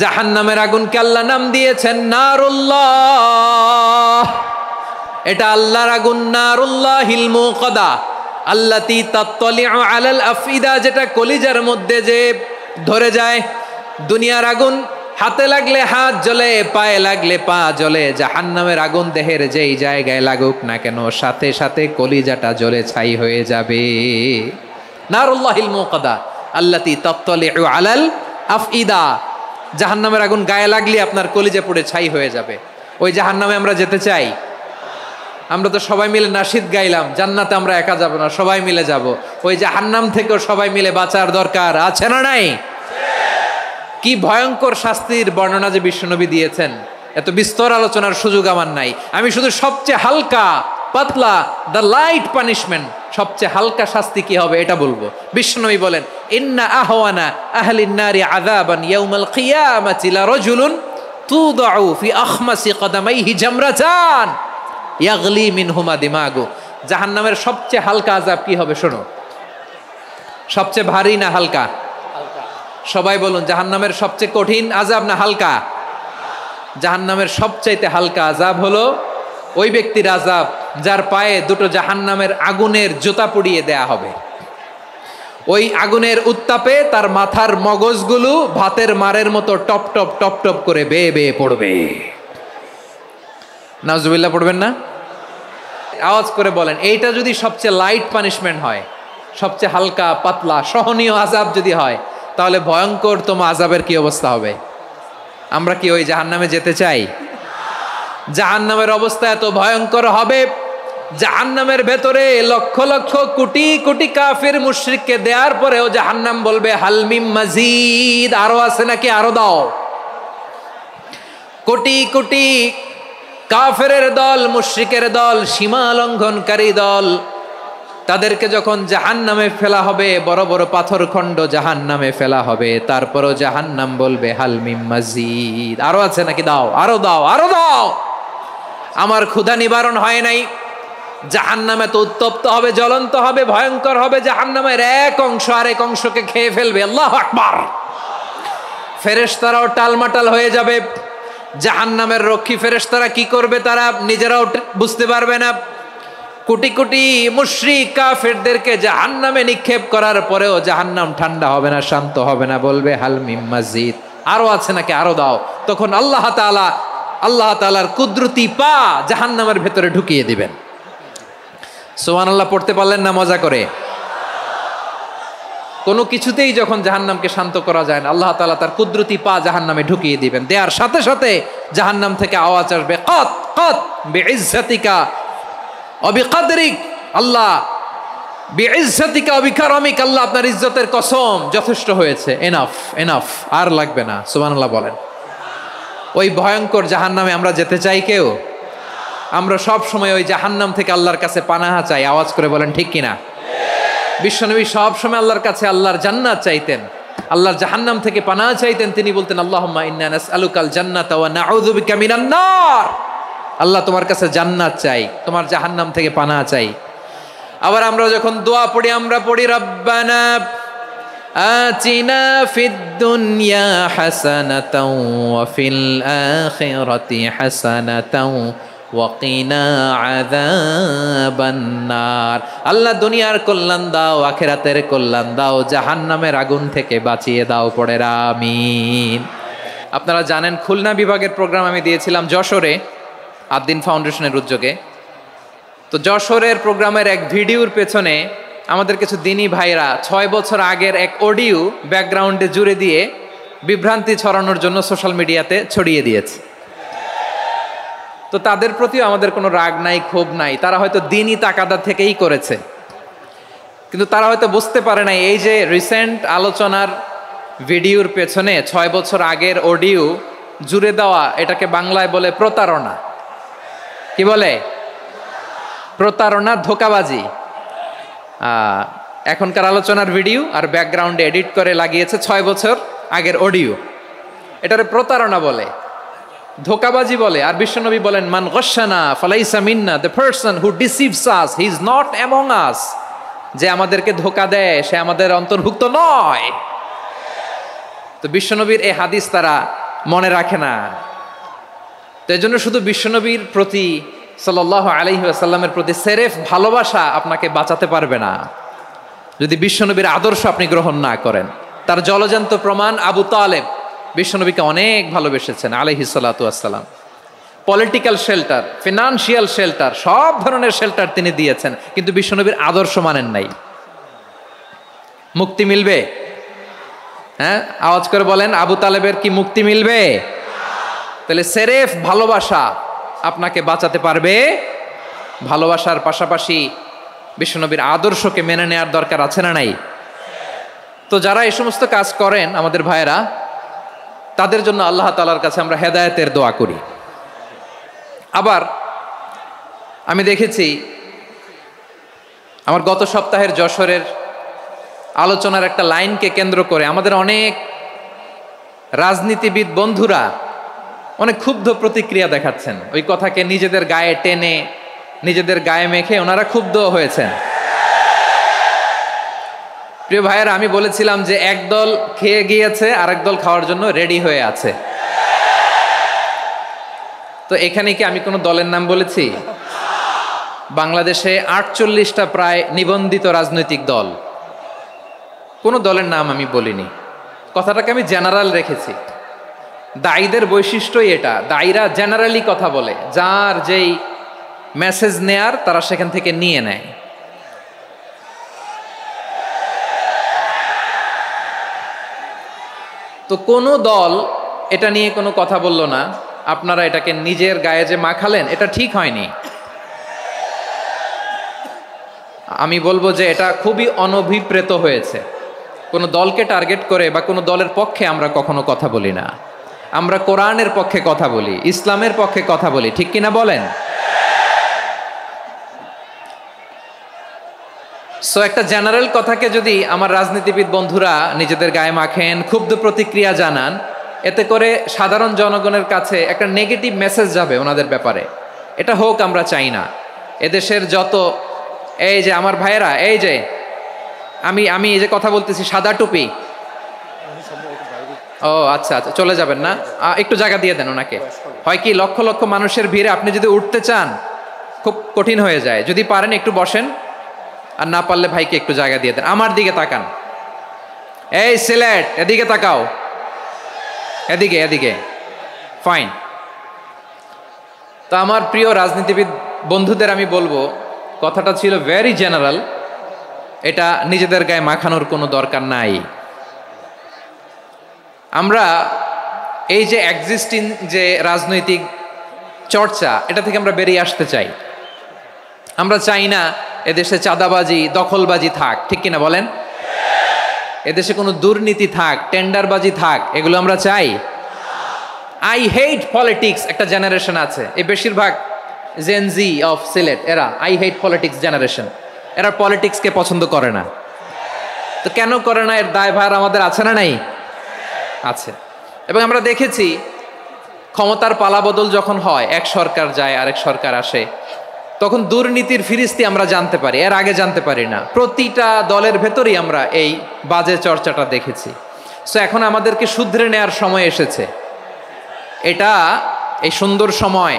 জাহান্নামের আগুনকে আল্লাহ নাম দিয়েছেন নারুল্লাহ। এটা আল্লাহর আগুন, নারুল্লাহিল মুকাদা আল্লাতী তাত্তালিউ আলাল আফইদা, যেটা কলিজার মধ্যে যে ধরে যায়। দুনিয়ার আগুন হাতে লাগলে হাত জ্বলে, পায়ে লাগলে পা জ্বলে। জাহান্নামের আগুন দেহের যেই জায়গায় লাগুক না কেন, সাথে সাথে কলিজাটা জ্বলে ছাই হয়ে যাবে। নারুল্লাহিল মুকাদা আল্লাতী তাত্তালিউ আলাল আফইদা, জাহান্নামের আগুন গায়ে লাগলে আপনার কলিজা পুড়ে ছাই হয়ে যাবে। ওই জাহান্নামে আমরা যেতে চাই? আমরা তো সবাই মিলে নাশিদ গাইলাম, জান্নাতে আমরা একা যাব না, সবাই মিলে যাব। ওই জাহান্নাম থেকেও সবাই মিলে বাঁচার দরকার আছে না নাই? কি ভয়ঙ্কর শাস্তির বর্ণনা যে বিশ্বনবী দিয়েছেন, এত বিস্তর আলোচনার সুযোগ আমার নাই। আমি শুধু সবচেয়ে হালকা পাতলা, দ্য লাইট পানিশমেন্ট, সবচেয়ে হালকা শাস্তি কি হবে এটা বলবো। বিশ্বনবী বলেন, ইন্না আহওয়ানা আহলিন নারি আযাবান ইয়াউমাল কিয়ামাতি লারাজুলুন তুদাউ ফি আখমাসি কদামাইহি জামরাতান ইয়াগলি মিনহুমা দিমাগু। জাহান্নামের সবচেয়ে হালকা আযাব কি হবে শোনো। সবচেয়ে ভারী না হালকা? সবাই বলুন, জাহান্নামের সবচেয়ে কঠিন আযাব না হালকা? জাহান্নামের সবচাইতে হালকা আযাব হলো ওই ব্যক্তির আযাব যার পায়ে দুটো জাহান্নামের আগুনের জুতা পুড়িয়ে দেয়া হবে। ওই আগুনের উত্তাপে তার মাথার মগজগুলো ভাতের মারের মতো টপ টপ টপ টপ করে বেয়ে বেয়ে পড়বে। নাউজুবিল্লাহ পড়বেন না? আওয়াজ করে বলেন, এইটা যদি সবচেয়ে লাইট পানিশমেন্ট হয়, সবচেয়ে হালকা পাতলা সহনীয় আযাব যদি হয়, তাহলে ভয়ঙ্করতম আযাবের কি অবস্থা হবে? আমরা কি ওই জাহান্নামে যেতে চাই? জাহান্নামের অবস্থা এত ভয়ঙ্কর হবে, জাহান্নামের ভেতরে লক্ষ লক্ষ কোটি কোটি কাফির মুশরিককে দেওয়ার পরেও জাহান্নাম বলবে হাল মিম মাজিদ, আরো আছে নাকি, আরো দাও। কোটি কোটি কাফেরের দল, মুশরিকের দল, সীমা লঙ্ঘনকারী দল, তাদেরকে যখন জাহান্নামে ফেলা হবে, বড় বড় পাথরখণ্ড জাহান্নামে ফেলা হবে, তারপরও জাহান্নাম বলবে হাল মিম মাজিদ, আরো আছে নাকি, দাও, আরো দাও, আরো দাও। আমার ক্ষুধা নিবারণ হয় নাই। জাহান্নামে তো উত্তপ্ত হবে, জ্বলন্ত হবে, ভয়ঙ্কর হবে। জাহান্নামের এক অংশ আরেক অংশকে খেয়ে ফেলবে। আল্লাহু আকবার। ফেরেশতারাও টালমাটাল হয়ে যাবে। জাহান্নামের রক্ষী ফেরেশতারা কি করবে তারা নিজেরাও বুঝতে পারবে না। কোটি কোটি মুশরিক কাফেরদেরকে জাহান্নামে নিক্ষেপ করার পরেও জাহান্নাম ঠান্ডা হবে না, শান্ত হবে না, বলবে হাল মিম মাজিদ, আরো আছে নাকি, আরো দাও। তখন আল্লাহ তাআলার কুদরতি পা জাহান্নামের ভেতরে ঢুকিয়ে দিবেন। সুবহানাল্লাহ পড়তে পারলেন না মজা করে? কোনো কিছুতেই যখন জাহান্নামকে শান্ত করা যায় না, আল্লাহ তাআলা তার কুদরতি পা জাহান্নামে ঢুকিয়ে দিবেন। দেওয়ার সাথে সাথে জাহান্নাম থেকে আওয়াজ আসবে, কত কত বিইজ্জাতিকা ওয়া বিকদরিক, আল্লাহ বিইজ্জাতিকা ওয়া বিকারামিক, আল্লাহ আপনার ইজ্জতের কসম, যথেষ্ট হয়েছে, এনাফ এনাফ, আর লাগবে না। সুবহানাল্লাহ বলেন। ওই ভয়ঙ্কর জাহান্নামে আমরা যেতে চাই কেউ? আমরা সব সময় ওই জাহান্নাম থেকে আল্লাহর কাছে পানাহা চাই। আওয়াজ করে বলেন ঠিক কিনা? বিশ্বনবী সব সময় আল্লাহর কাছে আল্লাহর জান্নাত চাইতেন, আল্লাহর জাহান্নাম থেকে পানাহা চাইতেন। তিনি বলতেন, আল্লাহুম্মা ইন্না নাসআলুকাল জান্নাতা ওয়া নাউযু বিকা মিনান নার। আল্লাহ তোমার কাছে জান্নাত চাই, তোমার জাহান্নাম থেকে পানাহা চাই। আবার আমরা যখন দোয়া পড়ি, আমরা পড়ি রব্বানা আতিনা ফিদ দুনিয়া হাসানাতাও ওয়া ফিল আখিরাতি হাসানাতাও ওয়া কিনা আযাবান নার। আল্লাহ দুনিয়ার কল্যাণ দাও, আখিরাতের কল্যাণ দাও, জাহান্নামের আগুন থেকে বাঁচিয়ে দাও। পড়ে আমিন। আপনারা জানেন, খুলনা বিভাগের প্রোগ্রাম আমি দিয়েছিলাম যশোরে আদ্দিন ফাউন্ডেশনের উদ্যোগে। তো যশোরের প্রোগ্রামের এক ভিডিওর পেছনে আমাদের কিছু দিনী ভাইরা 6 বছর আগের এক অডিও ব্যাকগ্রাউন্ডে জুড়ে দিয়ে বিভ্রান্তি ছড়ানোর জন্য সোশ্যাল মিডিয়াতে ছড়িয়ে দিয়েছে। তো তাদের প্রতিও আমাদের কোনো রাগ নাই, ক্ষোভ নাই। তারা হয়তো দিনই তাকাদা থেকেই করেছে, কিন্তু তারা হয়তো বুঝতে পারে নাই এই যে রিসেন্ট আলোচনার ভিডিওর পেছনে 6 বছর আগের অডিও জুড়ে দেওয়া, এটাকে বাংলায় বলে প্রতারণা। কি বলে? প্রতারণা, ধোঁকাবাজি। এখনকার আলোচনার ভিডিও আর ব্যাকগ্রাউন্ডে এডিট করে লাগিয়েছে 6 বছর আগের অডিও। এটারে প্রতারণা বলে, ধোঁকাবাজি বলে। আর বিশ্বনবী বলেন, মান গশানা ফালাইসা মিন্না, the person who deceives us he is not among us. যে আমাদেরকে ধোঁকা দেয় সে আমাদের অন্তর্ভুক্ত নয়। তো বিশ্বনবীর এই হাদিস তারা মনে রাখে না। তো এই জন্য শুধু বিশ্বনবীর প্রতি সাল্লাল্লাহু আলাইহি ওয়াসাল্লামের প্রতি সেরেফ ভালোবাসা আপনাকে বাঁচাতে পারবে না যদি বিশ্বনবীর আদর্শ আপনি গ্রহণ না করেন। তার জলজান্ত প্রমাণ আবু তালেব বিশ্বনবীকে অনেক ভালোবেসেছেন আলাইহিস সালাতু ওয়াসসালাম। পলিটিক্যাল শেল্টার, ফিনান্সিয়াল শেল্টার, সব ধরনের শেল্টার তিনি দিয়েছেন, কিন্তু বিশ্বনবীর আদর্শ মানেন নাই। মুক্তি মিলবে? হ্যাঁ, আওয়াজ করে বলেন, আবু তালেবের কি মুক্তি মিলবে? তাহলে সেরেফ ভালোবাসা আপনাকে বাঁচাতে পারবে। ভালোবাসার পাশাপাশি বিশ্বনবীর আদর্শকে মেনে নেওয়ার দরকার আছে না নাই? তো যারা এই সমস্ত কাজ করেন আমাদের ভাইয়েরা, তাদের জন্য আল্লাহ তাআলার কাছে আমরা হেদায়েতের দোয়া করি। আবার আমি দেখেছি আমার গত সপ্তাহের যশোরের আলোচনার একটা লাইনকে কেন্দ্র করে আমাদের অনেক রাজনীতিবিদ বন্ধুরা অনেক ক্ষুব্ধ প্রতিক্রিয়া দেখাচ্ছেন। ওই কথাকে নিজেদের গায়ে টেনে, নিজেদের গায়ে মেখে ওনারা ক্ষুব্ধ হয়েছেন। প্রিয় ভাইয়েরা, আমি বলেছিলাম যে একদল খেয়ে গিয়েছে আর একদল খাওয়ার জন্য রেডি হয়ে আছে। তো এখানে কি আমি কোনো দলের নাম বলেছি? বাংলাদেশে 48টা প্রায় নিবন্ধিত রাজনৈতিক দল, কোনো দলের নাম আমি বলিনি। কথাটাকে আমি জেনারেল রেখেছি। দায়ীদের বৈশিষ্ট্যই এটা, দায়ীরা জেনারেলি কথা বলে, যার যেই মেসেজ নেয়ার তারা সেখান থেকে নিয়ে নেয়। তো কোনো দল এটা নিয়ে কোনো কথা বলল না, আপনারা এটাকে নিজের গায়ে যে মাখালেন এটা ঠিক হয়নি। আমি বলবো যে এটা খুবই অনভিপ্রেত হয়েছে। কোনো দলকে টার্গেট করে বা কোনো দলের পক্ষে আমরা কখনো কথা বলি না। আমরা কোরআনের পক্ষে কথা বলি, ইসলামের পক্ষে কথা বলি, ঠিক কিনা বলেন? সো একটা জেনারেল কথাকে যদি আমার রাজনীতিবিদ বন্ধুরা নিজেদের গায়ে মাখেন, ক্ষুব্ধ প্রতিক্রিয়া জানান, এতে করে সাধারণ জনগণের কাছে একটা নেগেটিভ মেসেজ যাবে ওনাদের ব্যাপারে। এটা হোক আমরা চাই না। এদেশের যত এই যে আমার ভাইয়েরা, এই যে আমি এই যে কথা বলতেছি, সাদা টুপি, ও আচ্ছা আচ্ছা, চলে যাবেন না? একটু জায়গা দিয়ে দেন ওনাকে। হয় কি, লক্ষ লক্ষ মানুষের ভিড়ে আপনি যদি উঠতে চান খুব কঠিন হয়ে যায়। যদি পারেন একটু বসেন, আর না পারলে ভাইকে একটু জায়গা দিয়ে দেন। আমার দিকে তাকান, এই সিলেট, এদিকে তাকাও, এদিকে এদিকে, ফাইন। তো আমার প্রিয় রাজনীতিবিদ বন্ধুদের আমি বলবো, কথাটা ছিল ভেরি জেনারেল, এটা নিজেদের গায়ে মাখানোর কোনো দরকার নাই। আমরা এই যে এক্সিস্টিং যে রাজনৈতিক চর্চা, এটা থেকে আমরা বেরিয়ে আসতে চাই। আমরা চাই না এদেশে চাঁদাবাজি, দখলবাজি থাক, ঠিক কিনা বলেন? এদেশে কোনো দুর্নীতি থাক, টেন্ডারবাজি থাক, এগুলো আমরা চাই? আই হেট পলিটিক্স একটা জেনারেশন আছে, এই বেশিরভাগ জেন জি অফ সিলেট, এরা আই হেট পলিটিক্স জেনারেশন। এরা পলিটিক্সকে পছন্দ করে না। তো কেন করে না, এর দায়ভার আমাদের আছে না নাই? আছে। এবং আমরা দেখেছি ক্ষমতার পালাবদল যখন হয়, এক সরকার যায় আরেক সরকার আসে, তখন দুর্নীতির ফিরিস্তি আমরা জানতে পারি, এর আগে জানতে পারি না। প্রতিটা দলের ভেতরেই আমরা এই বাজে চর্চাটা দেখেছি। সো এখন আমাদেরকে শুধরে নেয়ার সময় এসেছে। এটা এই সুন্দর সময়,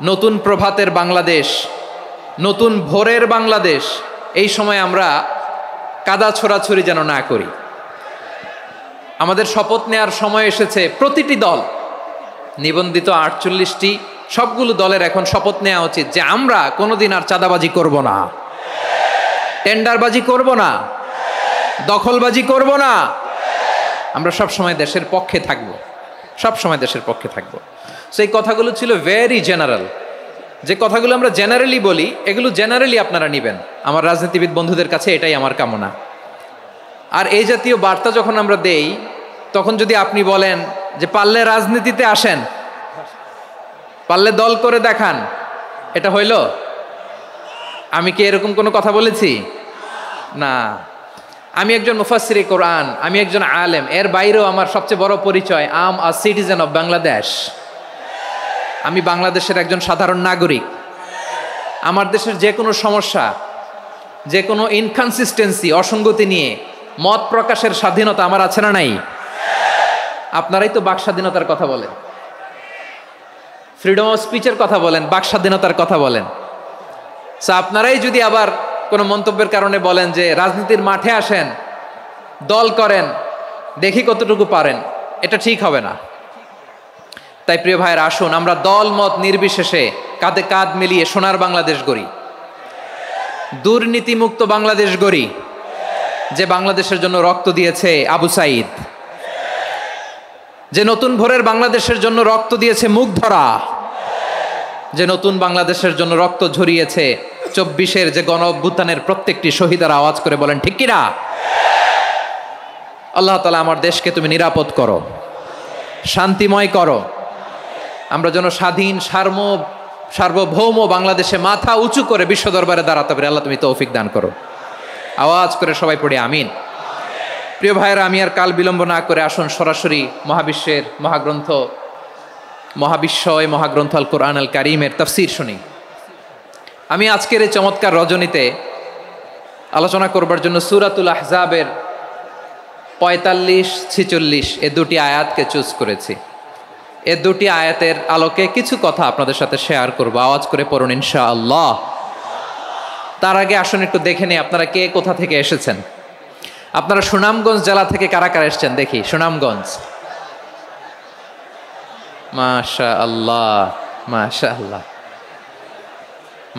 নতুন প্রভাতের বাংলাদেশ, নতুন ভোরের বাংলাদেশ, এই সময় আমরা কাদা ছোড়াছুরি যেন না করি। আমাদের শপথ নেওয়ার সময় এসেছে। প্রতিটি দল, নিবন্ধিত 48টি, সবগুলো দলের এখন শপথ নেওয়া উচিত যে আমরা কোনোদিন আর চাঁদাবাজি করব না, টেন্ডারবাজি করব না, দখলবাজি করব না। আমরা সব সময় দেশের পক্ষে থাকব, সব সময় দেশের পক্ষে থাকব। সেই কথাগুলো ছিল ভেরি জেনারেল। যে কথাগুলো আমরা জেনারেলি বলি, এগুলো জেনারেলি আপনারা নেবেন। আমার রাজনীতিবিদ বন্ধুদের কাছে এটাই আমার কামনা। আর এই জাতীয় বার্তা যখন আমরা দেই, তখন যদি আপনি বলেন যে পারলে রাজনীতিতে আসেন, পারলে দল করে দেখান, এটা হইল? আমি কি এরকম কোনো কথা বলেছি? না। আমি একজন মুফাসসিরে কোরআন, আমি একজন আলেম, এর বাইরেও আমার সবচেয়ে বড় পরিচয় আম আ সিটিজেন অফ বাংলাদেশ। আমি বাংলাদেশের একজন সাধারণ নাগরিক। আমার দেশের যে কোনো সমস্যা, যে কোনো ইনকনসিস্টেন্সি, অসঙ্গতি নিয়ে মত প্রকাশের স্বাধীনতা আমার আছে না নাই? আপনারাই তো বাক স্বাধীনতার কথা বলেন, ফ্রিডম অফ স্পিচের কথা বলেন, বাক স্বাধীনতার কথা বলেন। আপনারাই যদি আবার কোনো মন্তব্যের কারণে বলেন যে রাজনীতির মাঠে আসেন, দল করেন, দেখি কতটুকু পারেন, এটা ঠিক হবে না। তাই প্রিয় ভাইয়ের, আসুন আমরা দল মত নির্বিশেষে কাঁধে কাঁধ মিলিয়ে সোনার বাংলাদেশ গড়ি, দুর্নীতিমুক্ত বাংলাদেশ গড়ি, যে বাংলাদেশের জন্য রক্ত দিয়েছে আবু সাইদ, যে নতুন ভোরের বাংলাদেশের জন্য রক্ত দিয়েছে মুগ্ধরা, যে নতুন বাংলাদেশের জন্য রক্ত ঝরিয়েছে 24-এর যে গণ অভ্যুত্থানের প্রত্যেকটি শহীদার। আওয়াজ করে বলেন ঠিক কিনা? আল্লাহ তাআলা আমার দেশকে তুমি নিরাপদ করো, শান্তিময় করো, আমরা যেন স্বাধীন সার্বভৌম বাংলাদেশে মাথা উঁচু করে বিশ্ব দরবারে দাঁড়াতে পারি। আল্লাহ তুমি তৌফিক দান করো। আওয়াজ করে সবাই পড়ে আমিন। প্রিয় ভাইয়েরা, আমি আর কাল বিলম্ব না করে আসুন সরাসরি মহাবিশ্বের মহাগ্রন্থ, মহাগ্রন্থ আল কোরআন আল কারীমের তাফসীর শুনি। আমি আজকের এই চমৎকার রজনীতে আলোচনা করবার জন্য সূরাতুল আহজাবের 45-46 এ দুটি আয়াতকে চুজ করেছি। এ দুটি আয়াতের আলোকে কিছু কথা আপনাদের সাথে শেয়ার করব। আওয়াজ করে পড়ুন ইনশাআল্লাহ। তার আগে আসুন একটু দেখে নিই আপনারা কে কোথা থেকে এসেছেন। আপনারা সুনামগঞ্জ জেলা থেকে কারা কারা এসেছেন দেখি। সুনামগঞ্জ, মাশাআল্লাহ মাশাআল্লাহ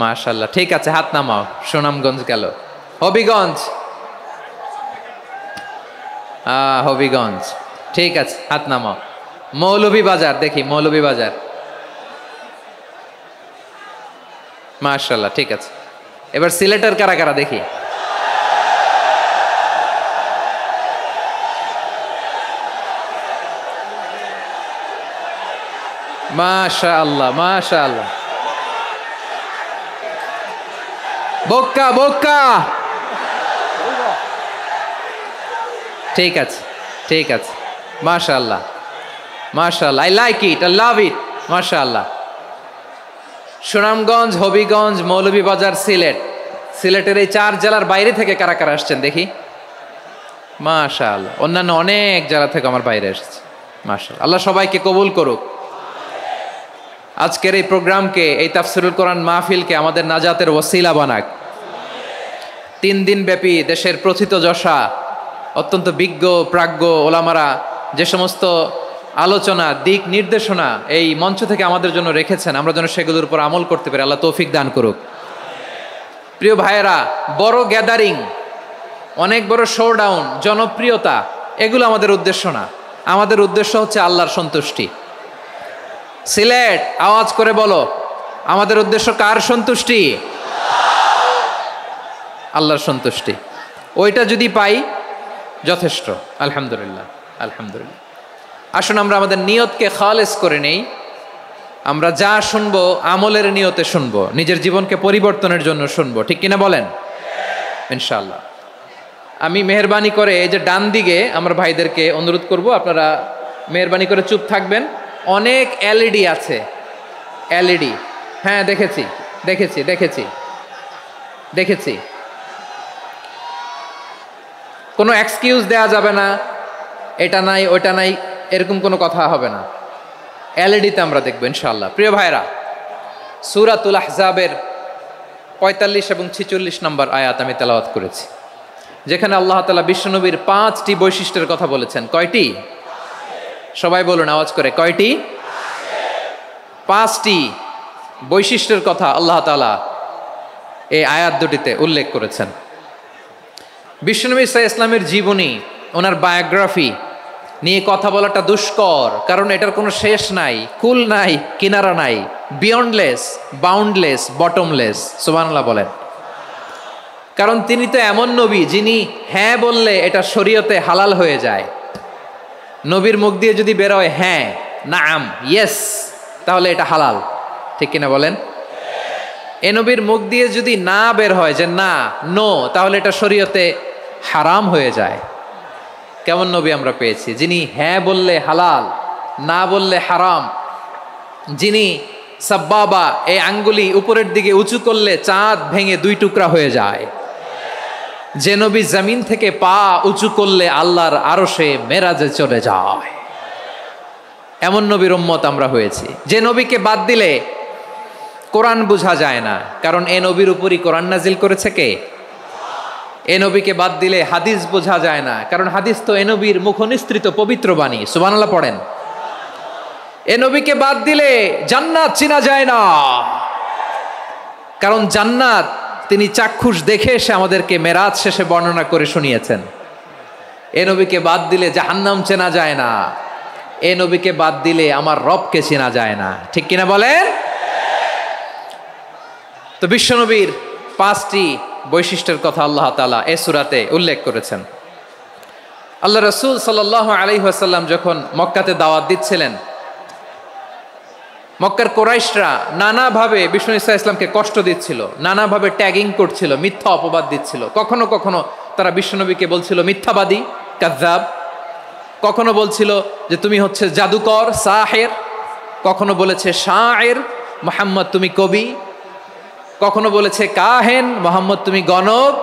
মাশাআল্লাহ, ঠিক আছে, হাত নামাও। সুনামগঞ্জ গেল। হবিগঞ্জ, হবিগঞ্জ, ঠিক আছে, হাত নামাও। মৌলভীবাজার, দেখি মৌলভীবাজার, মাশাআল্লাহ, ঠিক আছে। এবার সিলেটের কারা কারা দেখি। মাশাআল্লাহ মাশাআল্লাহ। বক্কা বক্কা, ঠিক আছে ঠিক আছে, মাশাআল্লাহ মাশাআল্লাহ, I like it, I love it, মাশাআল্লাহ। সুনামগঞ্জ, হবিগঞ্জ, মৌলভীবাজার, সিলেট। সিলেটের এই 4 জেলার বাইরে থেকে কারা কারা আসছেন দেখি। মাশাআল্লাহ, অন্যান্য অনেক জেলা থেকে আমার বাইরে এসেছে, মাশাআল্লাহ। আল্লাহ সবাইকে কবুল করুক। আজকের এই প্রোগ্রামকে, এই তাফসীরুল কোরআন মাহফিলকে আমাদের নাজাতের ওসিলা বানাক। 3 দিন ব্যাপী দেশের প্রথিত যশা অত্যন্ত বিজ্ঞ প্রাজ্ঞ ওলামারা যে সমস্ত আলোচনা, দিক নির্দেশনা এই মঞ্চ থেকে আমাদের জন্য রেখেছেন, আমরা যেন সেগুলোর উপর আমল করতে পারি। আল্লাহ তৌফিক দান করুক। প্রিয় ভাইয়েরা, বড় গ্যাদারিং, অনেক বড় শোডাউন, জনপ্রিয়তা, এগুলো আমাদের উদ্দেশ্য না। আমাদের উদ্দেশ্য হচ্ছে আল্লাহর সন্তুষ্টি। সিলেট, আওয়াজ করে বলো, আমাদের উদ্দেশ্য কার সন্তুষ্টি? আল্লাহর সন্তুষ্টি। ওইটা যদি পাই যথেষ্ট, আলহামদুলিল্লাহ আলহামদুলিল্লাহ। আসুন আমরা আমাদের নিয়তকে খালেস করে নেই। আমরা যা শুনবো আমলের নিয়তে শুনবো, নিজের জীবনকে পরিবর্তনের জন্য শুনবো, ঠিক কিনা বলেন? ইনশাআল্লাহ। আমি মেহরবানি করে এই যে ডান দিকে আমার ভাইদেরকে অনুরোধ করব, আপনারা মেহরবানি করে চুপ থাকবেন। অনেক এলইডি আছে, এলইডি, হ্যাঁ দেখেছি দেখেছি দেখেছি দেখেছি। কোনো এক্সকিউজ দেয়া যাবে না, এটা নাই ওটা নাই, এরকম কোনো কথা হবে না। এলইডিতে আমরা দেখবো ইনশাআল্লাহ। প্রিয় ভাইরা, সূরাতুল আহজাবের 45 এবং 46 নম্বর আয়াত আমি তেলাওয়াত করেছি, যেখানে আল্লাহ তাআলা বিশ্বনবীর 5টি বৈশিষ্ট্যের কথা বলেছেন। কয়টি? সবাই বলুন আওয়াজ করে, কয়টি? 5টি বৈশিষ্ট্যের কথা আল্লাহ তাআলা এই আয়াত দুটিতে উল্লেখ করেছেন। বিশ্বনবী সাল্লাল্লাহু আলাইহি ইসলামের জীবনী, ওনার বায়োগ্রাফি নিয়ে কথা বলাটা দুষ্কর, কারণ এটার কোনো শেষ নাই, কুল নাই, কিনারা নাই, বিয়ন্ডলেস, বাউন্ডলেস, বটমলেস। সুবহানাল্লাহ বলেন। কারণ তিনি তো এমন নবী যিনি হ্যাঁ বললে এটা শরীয়তে হালাল হয়ে যায়। নবীর মুখ দিয়ে যদি বেরোয় হ্যাঁ, নাম, ইয়েস, তাহলে এটা হালাল, ঠিক কিনা বলেন? এ নবীর মুখ দিয়ে যদি না বের হয় যে না, নো, তাহলে এটা শরীয়তে হারাম হয়ে যায়। কেমন নবী আমরা পেয়েছি, যিনি হ্যাঁ বললে হালাল, না বললে হারাম, যিনি সাব্বাবা, এই আঙ্গুলি উপরের দিকে উঁচু করলে চাঁদ ভেঙে 2 টুকরা হয়ে যায়, যে নবী জমিন থেকে পা উঁচু করলে আল্লাহর আরশে মেরাজে চলে যায়। এমন নবীর উম্মত আমরা হয়েছি যে নবীকে বাদ দিলে কোরআন বোঝা যায় না, কারণ এ নবীর উপরই কোরআন নাজিল করেছে কে? এ নবীকে বাদ দিলে হাদিস বোঝা যায় না, কারণ হাদিস তো এ নবীর মুখনিসৃত পবিত্র বাণী। সুবহানাল্লাহ পড়েন। এ নবীকে বাদ দিলে জান্নাত চিনা যায় না, কারণ জান্নাত তিনি চাক্ষুষ দেখে এসে আমাদেরকে মেরাজ শেষে বর্ণনা করে শুনিয়েছেন। এ নবীকে বাদ দিলে জাহান্নাম চেনা যায় না, এ নবীকে বাদ দিলে আমার রবকে চেনা যায় না। ঠিক কিনা বলেন? তো বিশ্বনবীর 5টি বৈশিষ্ট্যের কথা আল্লাহ তাআলা এই সূরাতে উল্লেখ করেছেন। আল্লাহ রাসূল সাল্লাল্লাহু আলাইহি ওয়াসাল্লাম যখন মক্কাতে দাওয়াত দিচ্ছিলেন, মক্কার কুরাইশরা নানাভাবে বিষ্ণু ঈসা ইসলামকে কষ্ট দিচ্ছিল, নানাভাবে ট্যাগিং করছিল, মিথ্যা অপবাদ দিচ্ছিল। কখনো কখনো তারা বিশ্বনবীকে বলছিল মিথ্যাবাদী, কাযযাব। কখনো বলছিল যে তুমি হচ্ছে জাদুকর, সাহের। কখনো বলেছে শায়ের, মুহাম্মদ তুমি কবি। কখনো বলেছে কাহেন, মুহাম্মদ তুমি গণক।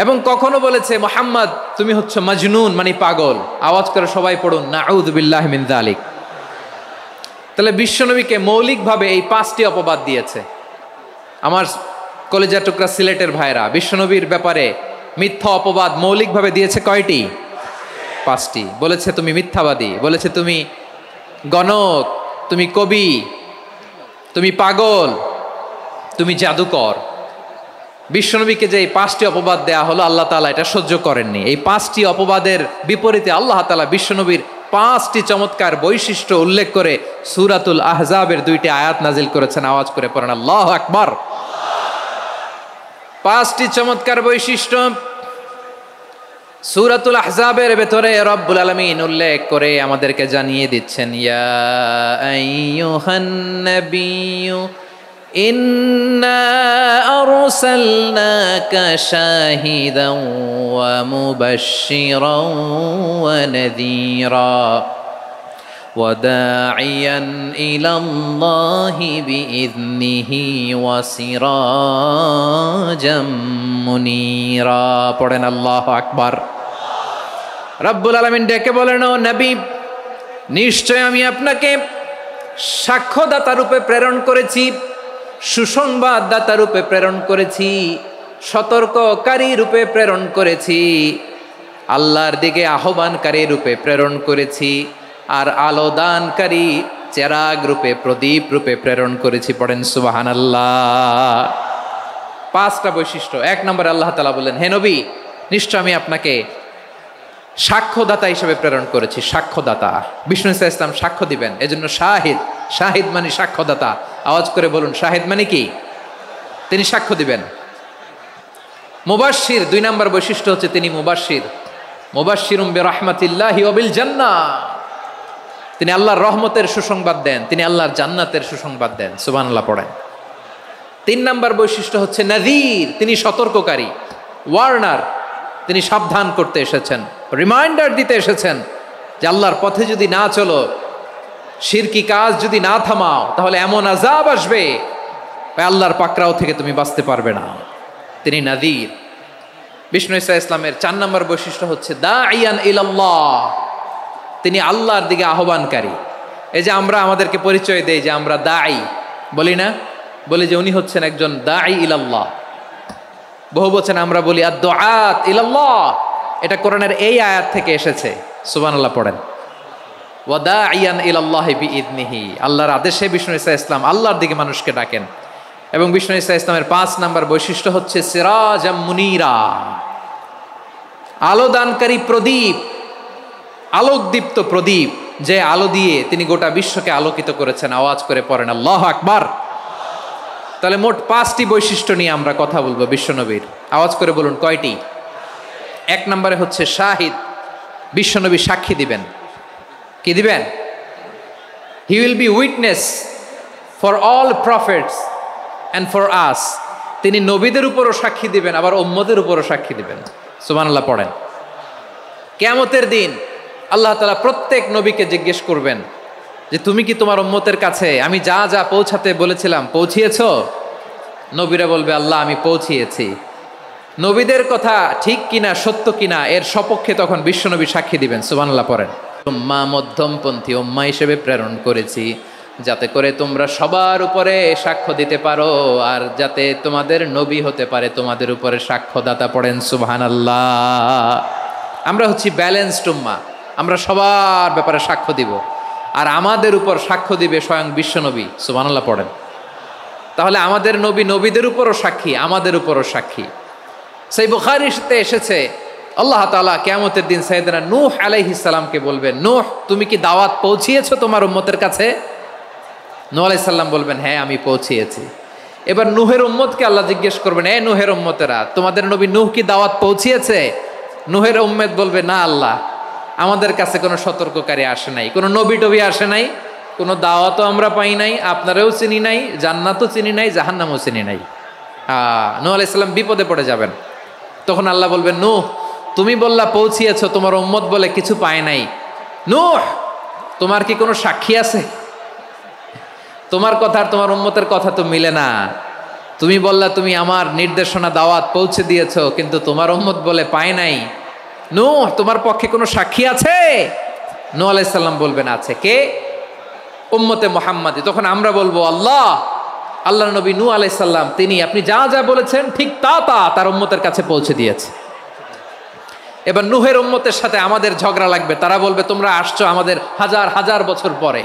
এবং কখনো বলেছে মুহাম্মদ তুমি হচ্ছে মাজনুন, মানে পাগল। আওয়াজ করে সবাই পড়ুন নাউযু বিল্লাহি মিন যালিক। তাহলে বিশ্বনবীকে মৌলিকভাবে এই 5টি অপবাদ দিয়েছে। আমার কলেজা টুকরা সিলেটের ভাইরা, বিশ্বনবীর ব্যাপারে মিথ্যা অপবাদ মৌলিকভাবে দিয়েছে কয়টি? 5টি। বলেছে তুমি মিথ্যাবাদী, বলেছে তুমি গণক, তুমি কবি, তুমি পাগল, তুমি জাদুকর। বিশ্বনবীকে যে এই 5টি অপবাদ দেয়া হলো, আল্লাহ তাআলা এটা সহ্য করেননি। এই 5টি অপবাদের বিপরীতে আল্লাহ তাআলা বিশ্বনবীর 5টি চমৎকার বৈশিষ্ট্য উল্লেখ করে সূরাতুল আহজাবের 2টি আয়াত নাজিল করেছেন। আওয়াজ করে পড়েন আল্লাহু আকবার। 5টি চমৎকার বৈশিষ্ট্য সূরাতুল আহজাবের ভেতরে রব্বুল আলামিন উল্লেখ করে আমাদেরকে জানিয়ে দিচ্ছেন, ইয়া আইয়ুহান নাবিয়্যু ইন্না আরসালনাকা শাহিদান ওয়া মুবাশশিরান ওয়া নাযীরা ওয়া দাঈয়ান ইলাল্লাহি বিইযনিহি ওয়া সিরাজাম মুনীরা। পড়েন আল্লাহু আকবার। রব্বুল আলামিন ডেকে বলেন, ও নবী, নিশ্চয় আমি আপনাকে সাক্ষ্যদাতা রূপে প্রেরণ করেছি, সুসংবাদদাতা রূপে প্রেরণ করেছি, সতর্ককারী রূপে প্রেরণ করেছি, আল্লাহর দিকে আহ্বানকারী রূপে প্রেরণ করেছি, আর আলোদানকারী চেরাগ রূপে, প্রদীপ রূপে প্রেরণ করেছি। পড়েন সুবহানাল্লাহ। 5টা বৈশিষ্ট্য। 1 নম্বরে আল্লাহ তাআলা বললেন, হে নবী, নিশ্চয় আমি আপনাকে সাক্ষ্যদাতা হিসেবে প্রেরণ করেছি। সাক্ষ্যদাতা, বিষ্ণু ঈসা ইসলাম সাক্ষ্য দিবেন, এজন্য শাহিদ। শাহিদ মানে সাক্ষ্যদাতা। আওয়াজ করে বলুন, শাহিদ মানে কি? তিনি সাক্ষ্য দিবেন। মুবাশশির, 2 নম্বর বৈশিষ্ট্য হচ্ছে তিনি মুবাশশির। মুবাশশিরুম বিরাহমাতিল্লাহি ওয়া বিল জান্নাহ। তিনি আল্লাহর রহমতের সুসংবাদ দেন, তিনি আল্লাহর জান্নাতের সুসংবাদ দেন। সুবহানাল্লাহ পড়েন। 3 নম্বর বৈশিষ্ট্য হচ্ছে নাযীর, তিনি সতর্ককারী, ওয়ার্নার। তিনি সাবধান করতে এসেছেন, রিমাইন্ডার দিতে এসেছেন যে আল্লাহর পথে যদি না চলো, শিরকি কাজ যদি না থামাও, তাহলে এমন আযাব আসবে আল্লাহর পাকড়াও থেকে তুমি বাঁচতে পারবে না। তিনি নাযীর। বিষ্ণু ঈসা ইসলামের 4 নম্বর বৈশিষ্ট্য হচ্ছে দাঈয়ান ইলাল্লাহ, তিনি আল্লাহর দিকে আহ্বানকারী। এই যে আমরা আমাদেরকে পরিচয় দেই যে আমরা দাঈ, বলি না? বলি যে উনি হচ্ছেন একজন দাঈ ইলাল্লাহ। বহু বচনে আমরা বলি আদ-দুআত ইলাল্লাহ। এটা কোরআনের এই আয়াত থেকে এসেছে। সুবহানাল্লাহ পড়েন। ওয়া দাঈয়ান ইলাল্লাহি বিইযনিহি, আল্লাহর আদেশে বিষ্ণু ঈসা ইসলাম আল্লাহর দিকে মানুষকে ডাকেন। এবং বিষ্ণু ঈসা ইসলামের 5 নম্বর বৈশিষ্ট্য হচ্ছে সিরাজাম মুনীরা, আলোদানকারী প্রদীপ, আলোকদীপ্ত প্রদীপ, যে আলো দিয়ে তিনি গোটা বিশ্বকে আলোকিত করেছেন। আওয়াজ করে পড়েন আল্লাহু আকবার। তাহলে মোট 5টি বৈশিষ্ট্য নিয়ে আমরা কথা বলবো বিশ্বনবীর। আওয়াজ করে বলুন কয়টি? 1 নম্বরে হচ্ছে শাহিদ, বিশ্বনবী সাক্ষী দিবেন। কি দিবেন? He will be witness for all prophets and for us. তিনি নবীদের উপরও সাক্ষী দিবেন, আবার উম্মতের উপরও সাক্ষী দিবেন। সুবহানাল্লাহ পড়েন। কিয়ামতের দিন আল্লাহ তাআলা প্রত্যেক নবীকে জিজ্ঞেস করবেন যে তুমি কি তোমার উম্মতের কাছে আমি যা যা পৌঁছাতে বলেছিলাম পৌঁছিয়েছো? নবীরা বলবে আল্লাহ আমি পৌঁছিয়েছি। নবীদের কথা ঠিক কিনা, সত্য কিনা, এর সপক্ষে তখন বিশ্বনবী সাক্ষী দিবেন। সুবহানাল্লাহ পড়েন। উম্মা মধ্যমপন্থী উম্মা হিসেবে প্রেরণ করেছি, যাতে করে তোমরা সবার উপরে সাক্ষ্য দিতে পারো, আর যাতে তোমাদের নবী হতে পারে তোমাদের উপরে সাক্ষ্যদাতা। পড়েন সুবহানাল্লাহ। আমরা হচ্ছি ব্যালেন্সড উম্মা, আমরা সবার ব্যাপারে সাক্ষ্য দিব, আর আমাদের উপর সাক্ষ্য দিবে স্বয়ং বিশ্বনবী। সুবহানাল্লাহ পড়েন। তাহলে আমাদের নবী নবীদের উপরও সাক্ষী, আমাদের উপরও সাক্ষী। সেই বুখারীতে এসেছে আল্লাহ তাআলা কিয়ামতের দিন সাইয়েদনা নূহ আলাইহিস সালামকে বলবেন, নূহ তুমি কি দাওয়াত পৌঁছিয়েছো তোমার উম্মতের কাছে? নূহ আলাইহিস সালাম বলবেন, হ্যাঁ আমি পৌঁছিয়েছি। এবার নূহের উম্মতকে আল্লাহ জিজ্ঞেস করবেন, এ নূহের উম্মতেরা, তোমাদের নবী নূহ কি দাওয়াত পৌঁছিয়েছে? নূহের উম্মত বলবে, না আল্লাহ, আমাদের কাছে কোনো সতর্ককারী আসে নাই, কোনো নবী টবি আসে নাই, কোনো দাওয়াতও আমরা পাই নাই, আপনারাও চিনি নাই, জান্নাতও চিনি নাই, জাহান্নামও চিনি নাই। নূহ আলাইহিস সালাম বিপদে পড়ে যাবেন। তখন আল্লাহ বলবেন, নূহ তুমি বললা পৌঁছিয়েছো, তোমার উম্মত বলে কিছু পায় নাই। নূহ তোমার কি কোনো সাক্ষী আছে? তোমার কথা আর তোমার উম্মতের কথা তো মিলে না। তুমি বললা তুমি আমার নির্দেশনা দাওয়াত পৌঁছে দিয়েছো, কিন্তু তোমার উম্মত বলে পায় নাই। নূহ তোমার পক্ষে কোনো সাক্ষী আছে? নূহ আলাইহিস সালাম বলবেন, আছে। কে? উম্মতে মুহাম্মাদি। তখন আমরা বলবো, আল্লাহ নবী নূহ আলাইহিস সালাম তিনি আপনি যা যা বলেছেন ঠিক তা তার উম্মতের কাছে পৌঁছে দিয়েছে। এবার নূহের উম্মতের সাথে আমাদের ঝগড়া লাগবে। তারা বলবে, তোমরা আসছো আমাদের হাজার হাজার বছর পরে,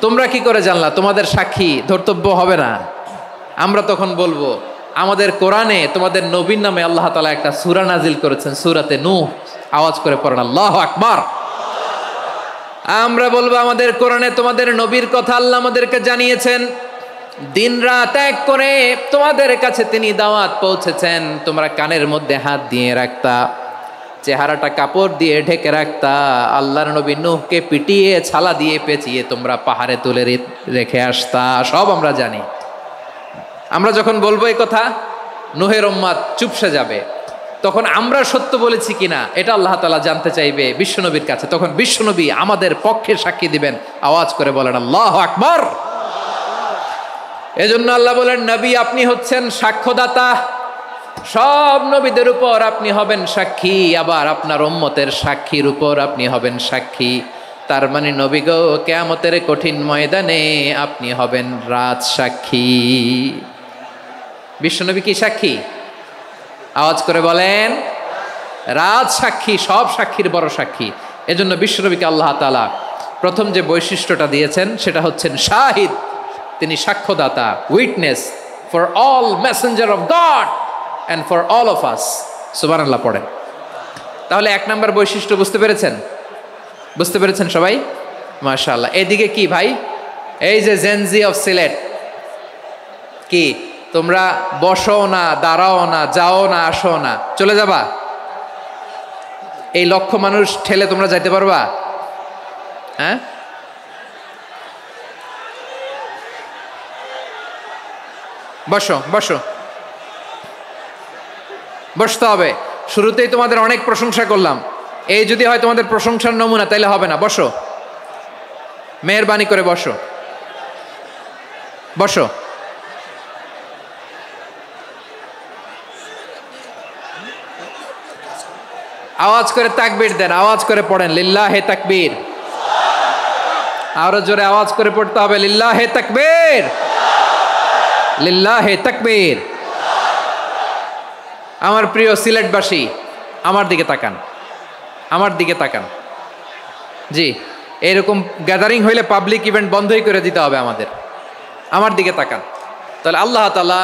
তোমরা কি করে জানলা? তোমাদের সাক্ষী ধর্তব্য হবে না। আমরা তখন বলবো, আমাদের কোরআনে তোমাদের নবীর নামে আল্লাহ তাআলা একটা সূরা নাজিল করেছেন, সূরাতে নূহ। আওয়াজ করে পড়েন আল্লাহু আকবার। আমরা বলবো, আমাদের কোরআনে তোমাদের নবীর কথা আল্লাহ আমাদেরকে জানিয়েছেন, দিন রাত এক করে তোমাদের কাছে তিনি দাওয়াত পৌঁছেছেন। তোমরা কানের মধ্যে হাত দিয়ে রাখতা, চেহারাটা কাপড় দিয়ে ঢেকে রাখতা, আল্লাহর নবী নূহকে পিটিয়ে ছালা দিয়ে পেঁচিয়ে তোমরা পাহাড়ে তুলে রেখে আসতা। সব আমরা জানি। আমরা যখন বলবো এই কথা, নূহের উম্মত চুপসে যাবে। তখন আমরা সত্য বলেছি কিনা এটা আল্লাহ তাআলা জানতে চাইবে বিশ্বনবীর কাছে। তখন বিশ্বনবী আমাদের পক্ষে সাক্ষী দিবেন। আওয়াজ করে বলেন আল্লাহু আকবার। এজন্য আল্লাহ বলেন, নবী আপনি হচ্ছেন সাক্ষ্যদাতা, সব নবীদের উপর আপনি হবেন সাক্ষী, আবার আপনার উম্মতের সাক্ষীর উপর আপনি হবেন সাক্ষী। তার মানে নবী গো, কিয়ামতের কঠিন ময়দানে আপনি হবেন রাজ সাক্ষী। বিশ্বনবী কি সাক্ষী? আওয়াজ করে বলেন, রাজ সাক্ষী, সব সাক্ষীর বড় সাক্ষী। এজন্য বিশ্বনবীকে আল্লাহ তাআলা প্রথম যে বৈশিষ্ট্যটা দিয়েছেন সেটা হচ্ছেন শাহিদ। তিনি সাক্ষ্যদাতা, witness for all messenger of God and for all of us. সুবহানাল্লাহ পড়েন। তাহলে এক নম্বর বৈশিষ্ট্য বুঝতে পেরেছেন? বুঝতে পেরেছেন সবাই? মাশাআল্লাহ। এদিকে কি ভাই, এই যে জেনজি অফ সিলেট, কি তোমরা বসো না, দাঁড়াও না, যাও না, আসো না, চলে যাবা? এই লক্ষ মানুষ ঠেলে তোমরা যাইতে পারবা? হ্যাঁ, বসো বসো, বসতে হবে। শুরুতেই তোমাদের অনেক প্রশংসা করলাম, এই যদি হয় তোমাদের প্রশংসার নমুনা, তাইলে হবে না। বসো, মেহেরবানি করে বসো, বসো। আওয়াজ করে তাকবীর দেন, আওয়াজ করে পড়েন লিল্লাহে তাকবীর। আরো জোরে আওয়াজ করে পড়তে হবে, লিল্লাহে তাকবীর, লিল্লাহে তাকবীর। আমার প্রিয় সিলেটবাসী, আমার দিকে তাকান, আমার দিকে তাকান। জি, এরকম গ্যাদারিং হইলে পাবলিক ইভেন্ট বন্ধই করে দিতে হবে আমাদের। আমার দিকে তাকান। তাহলে আল্লাহ তাআলা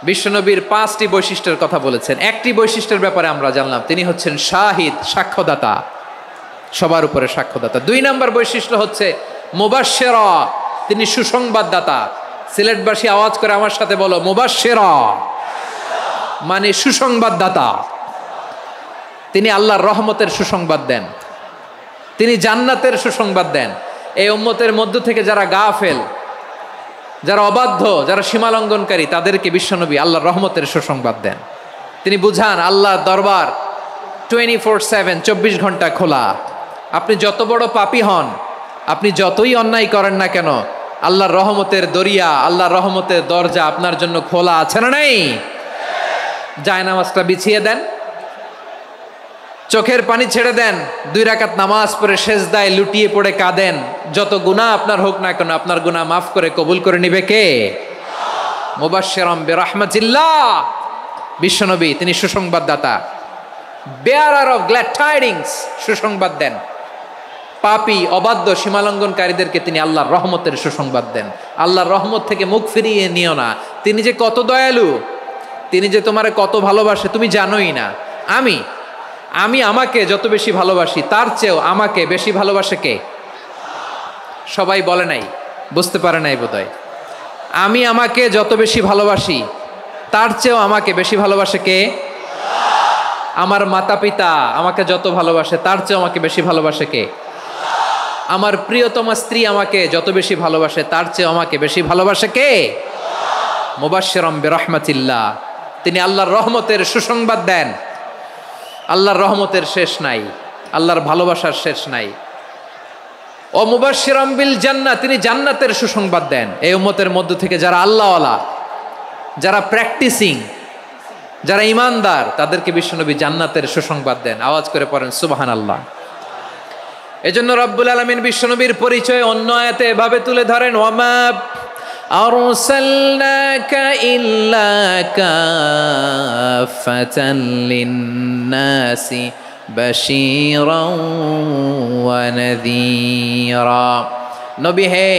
বিশ্বনবীর 5টি বৈশিষ্ট্যের কথা বলেছেন। একটি বৈশিষ্ট্যের ব্যাপারে আমরা জানলাম, তিনি হচ্ছেন শাহিদ, সাক্ষ্যদাতা, সবার উপরে সাক্ষ্যদাতা। 2 নম্বর বৈশিষ্ট্য হচ্ছে মুবাশশিরা, তিনি সুসংবাদদাতা। সিলেটবাসী আওয়াজ করে আমার সাথে বলো, মুবাশশিরা মানে সুসংবাদদাতা। তিনি আল্লাহর রহমতের সুসংবাদ দেন, তিনি জান্নাতের সুসংবাদ দেন। এই উম্মতের মধ্য থেকে যারা গাফেল, যারা অবাধ্য, যারা সীমালঙ্ঘনকারী, তাদেরকে বিশ্বনবী আল্লাহর রহমতের সুসংবাদ দেন। তিনি বুঝান আল্লাহর দরবার 24/7, 24 ঘন্টা খোলা। আপনি যত বড় পাপী হন, আপনি যতই অন্যায় করেন না কেন, আল্লাহর রহমতের দরিয়া, আল্লাহর রহমতের দরজা আপনার জন্য খোলা আছে না নাই? জায়নামাজটা বিছিয়ে দেন, চোখের পানি ছেড়ে দেন, 2 রাকাত নামাজ পড়ে সেজদায় লুটিয়ে পড়ে কাঁদেন, যত গুনাহ আপনার হোক না কেন আপনার গুনাহ মাফ করে কবুল করে নিবে কে? মুবাশশিরাম বিরহমাতিল্লাহ। বিশ্বনবী তিনি সুসংবাদদাতা, বেয়ারার অফ গ্ল্যাড টাইডিংস, সুসংবাদ দেন। পাপী অবাধ্য সীমালঙ্ঘনকারীদেরকে তিনি আল্লাহর রহমতের সুসংবাদ দেন। আল্লাহর রহমত থেকে মুখ ফিরিয়ে নিও না। তিনি যে কত দয়ালু, তিনি যে তোমারে কত ভালোবাসে তুমি জানোই না। আমি আমাকে যত বেশি ভালোবাসি তার চেয়েও আমাকে বেশি ভালোবাসে কে? সবাই বলে নাই, বুঝতে পারে নাই বোধহয়। আমি আমাকে যত বেশি ভালোবাসি তার চেয়েও আমাকে বেশি ভালোবাসে কে? আমার মাতা পিতা আমাকে যত ভালোবাসে তার চেয়েও আমাকে বেশি ভালোবাসে কে? আমার প্রিয়তমা স্ত্রী আমাকে যত বেশি ভালোবাসে তার চেয়েও আমাকে বেশি ভালোবাসে কে? মুবাশশিরাম বিরহমাতিল্লাহ। তিনি আল্লাহর রহমতের সুসংবাদ দেন। আল্লাহর রহমতের শেষ নাই, আল্লাহর ভালোবাসার শেষ নাই। ও মুবাশশিরাম বিল জান্নাহ, তিনি জান্নাতের সুসংবাদ দেন। এই উম্মতের মধ্য থেকে যারা আল্লাহওয়ালা, যারা প্র্যাকটিসিং, যারা ইমানদার, তাদেরকে বিশ্বনবী জান্নাতের সুসংবাদ দেন। আওয়াজ করে পড়েন সুবহানাল্লাহ। এজন্য রব্বুল আলামিন বিশ্বনবীর পরিচয় অন্য আয়াতে এভাবে তুলে ধরেন, ওয়ামা আরসালনাকা ইল্লা কাফাতান লিন্নাসি বাশীরাও ওয়া নাযীরা। নবী হে,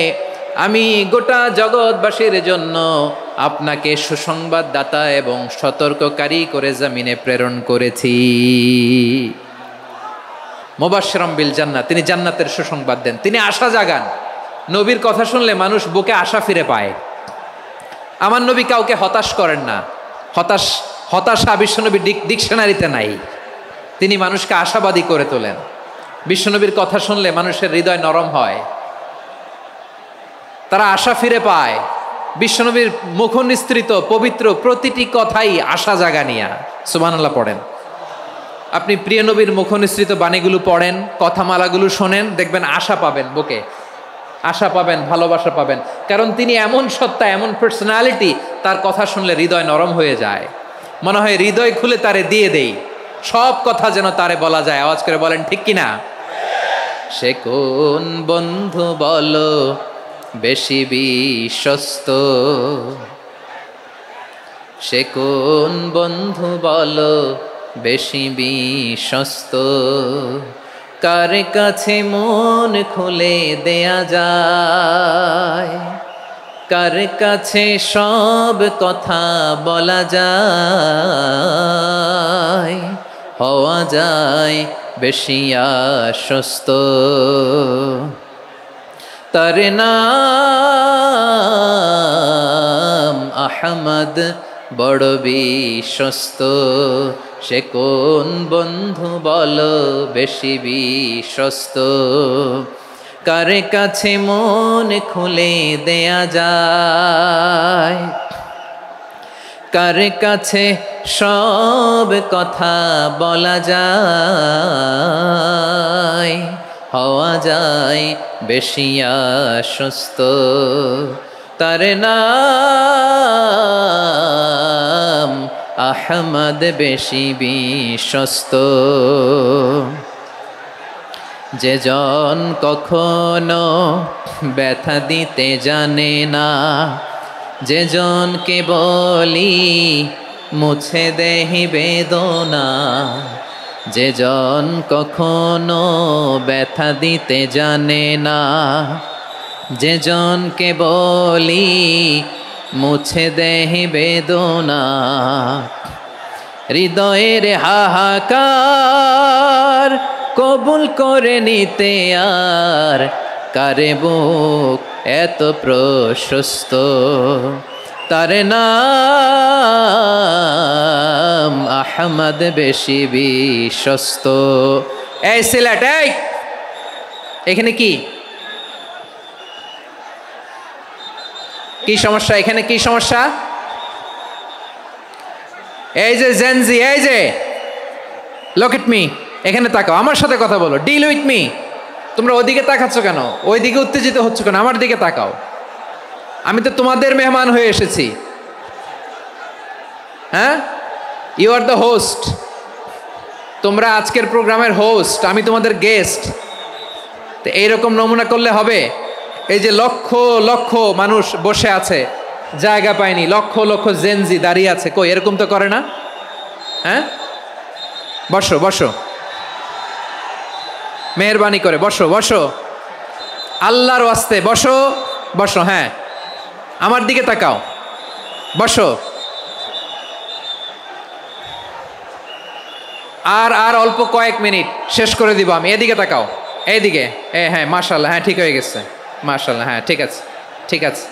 আমি গোটা জগৎবাসীর জন্য আপনাকে সুসংবাদদাতা এবং সতর্ককারী করে জমিনে প্রেরণ করেছি। মুবাশশিরাম বিল জান্নাহ, তিনি জান্নাতের সুসংবাদ দেন, তিনি আশা জাগান। নবীর কথা শুনলে মানুষ বুকে আশা ফিরে পায়। আমার নবী কাউকে হতাশ করেন না। হতাশা বিশ্বনবীর ডিকশনারিতে নাই। তিনি মানুষকে আশাবাদী করে তোলেন। বিশ্বনবীর কথা শুনলে মানুষের হৃদয় নরম হয়, তারা আশা ফিরে পায়। বিশ্বনবীর মুখনিসৃত পবিত্র প্রতিটি কথাই আশা জাগানিয়া। সুবহানাল্লাহ পড়েন। আপনি প্রিয় নবীর মুখনিসৃত বাণীগুলো পড়েন, কথামালাগুলো শোনেন, দেখবেন আশা পাবেন, বুকে আশা পাবেন, ভালোবাসা পাবেন। কারণ তিনি এমন সত্তা, এমন পার্সোনালিটি, তার কথা শুনলে হৃদয় নরম হয়ে যায়। মনে হয় হৃদয় খুলে তারে দিয়ে দেই, সব কথা যেন তারে বলা যায়। আওয়াজ করে বলেন ঠিক কিনা? সে কোন বন্ধু বলো বেশি বিশ্বস্ত, সে কোন বন্ধু বলো বেশি বিশ্বস্ত, কার কাছে মন খুলে দেয়া যায়, কার কাছে সব কথা বলা যায়, হওয়া যায় বেশি আশ্বস্ত। তার নাম আহমদ, বড় বিশ্বস্ত। সে কোন বন্ধু বলো বেশি বিশ্বস্ত, কার কাছে মন খুলে দেয়া যায়, কার কাছে সব কথা বলা যায়, হওয়া যায় বেশি আশ্বস্ত। তার নাম আহমদ, বেশি বিশ্বস্ত। যে জন কখনো ব্যথা দিতে জানে না, যে জনকে বলি মুছে দেহি বেদনা, যে জন কখনো ব্যথা দিতে জানে না, যে জনকে বলি মুছে দেহি বেদনা, হৃদয়ের হাহাকার কবুল করে নিতে আর কারে বুক এত প্রশস্ত। তার নাম আহমদ, বেশি বিশ্বস্ত। এই সিলেট, এই এখানে কি কি সমস্যা? এখানে কি সমস্যা? এই যে জেনজি, এই যে লুক এট মি, এখানে তাকাও, আমার সাথে কথা বলো, ডিল উইথ মি। তোমরা ওইদিকে তাকাচ্ছ কেন? ওইদিকে উত্তেজিত হচ্ছ কেন? আমার দিকে তাকাও। আমি তো তোমাদের মেহমান হয়ে এসেছি। হ্যাঁ, ইউ আর দ্য হোস্ট। তোমরা আজকের প্রোগ্রামের হোস্ট, আমি তোমাদের গেস্ট। তো এইরকম নমুনা করলে হবে? এই যে লক্ষ লক্ষ মানুষ বসে আছে, জায়গা পায়নি, লক্ষ লক্ষ জেনজি দাঁড়িয়ে আছে, কই এরকম তো করে না? হ্যাঁ, বসো বসো, মেহরবানি করে বসো বসো, আল্লাহর ওয়াস্তে বসো বসো। হ্যাঁ, আমার দিকে তাকাও, বসো। আর অল্প কয়েক মিনিট, শেষ করে দিব আমি। এদিকে তাকাও, এইদিকে। হ্যাঁ, মাশাআল্লাহ, হ্যাঁ ঠিক হয়ে গেছে, মাশাআল্লাহ, হ্যাঁ ঠিক আছে, ঠিক আছে।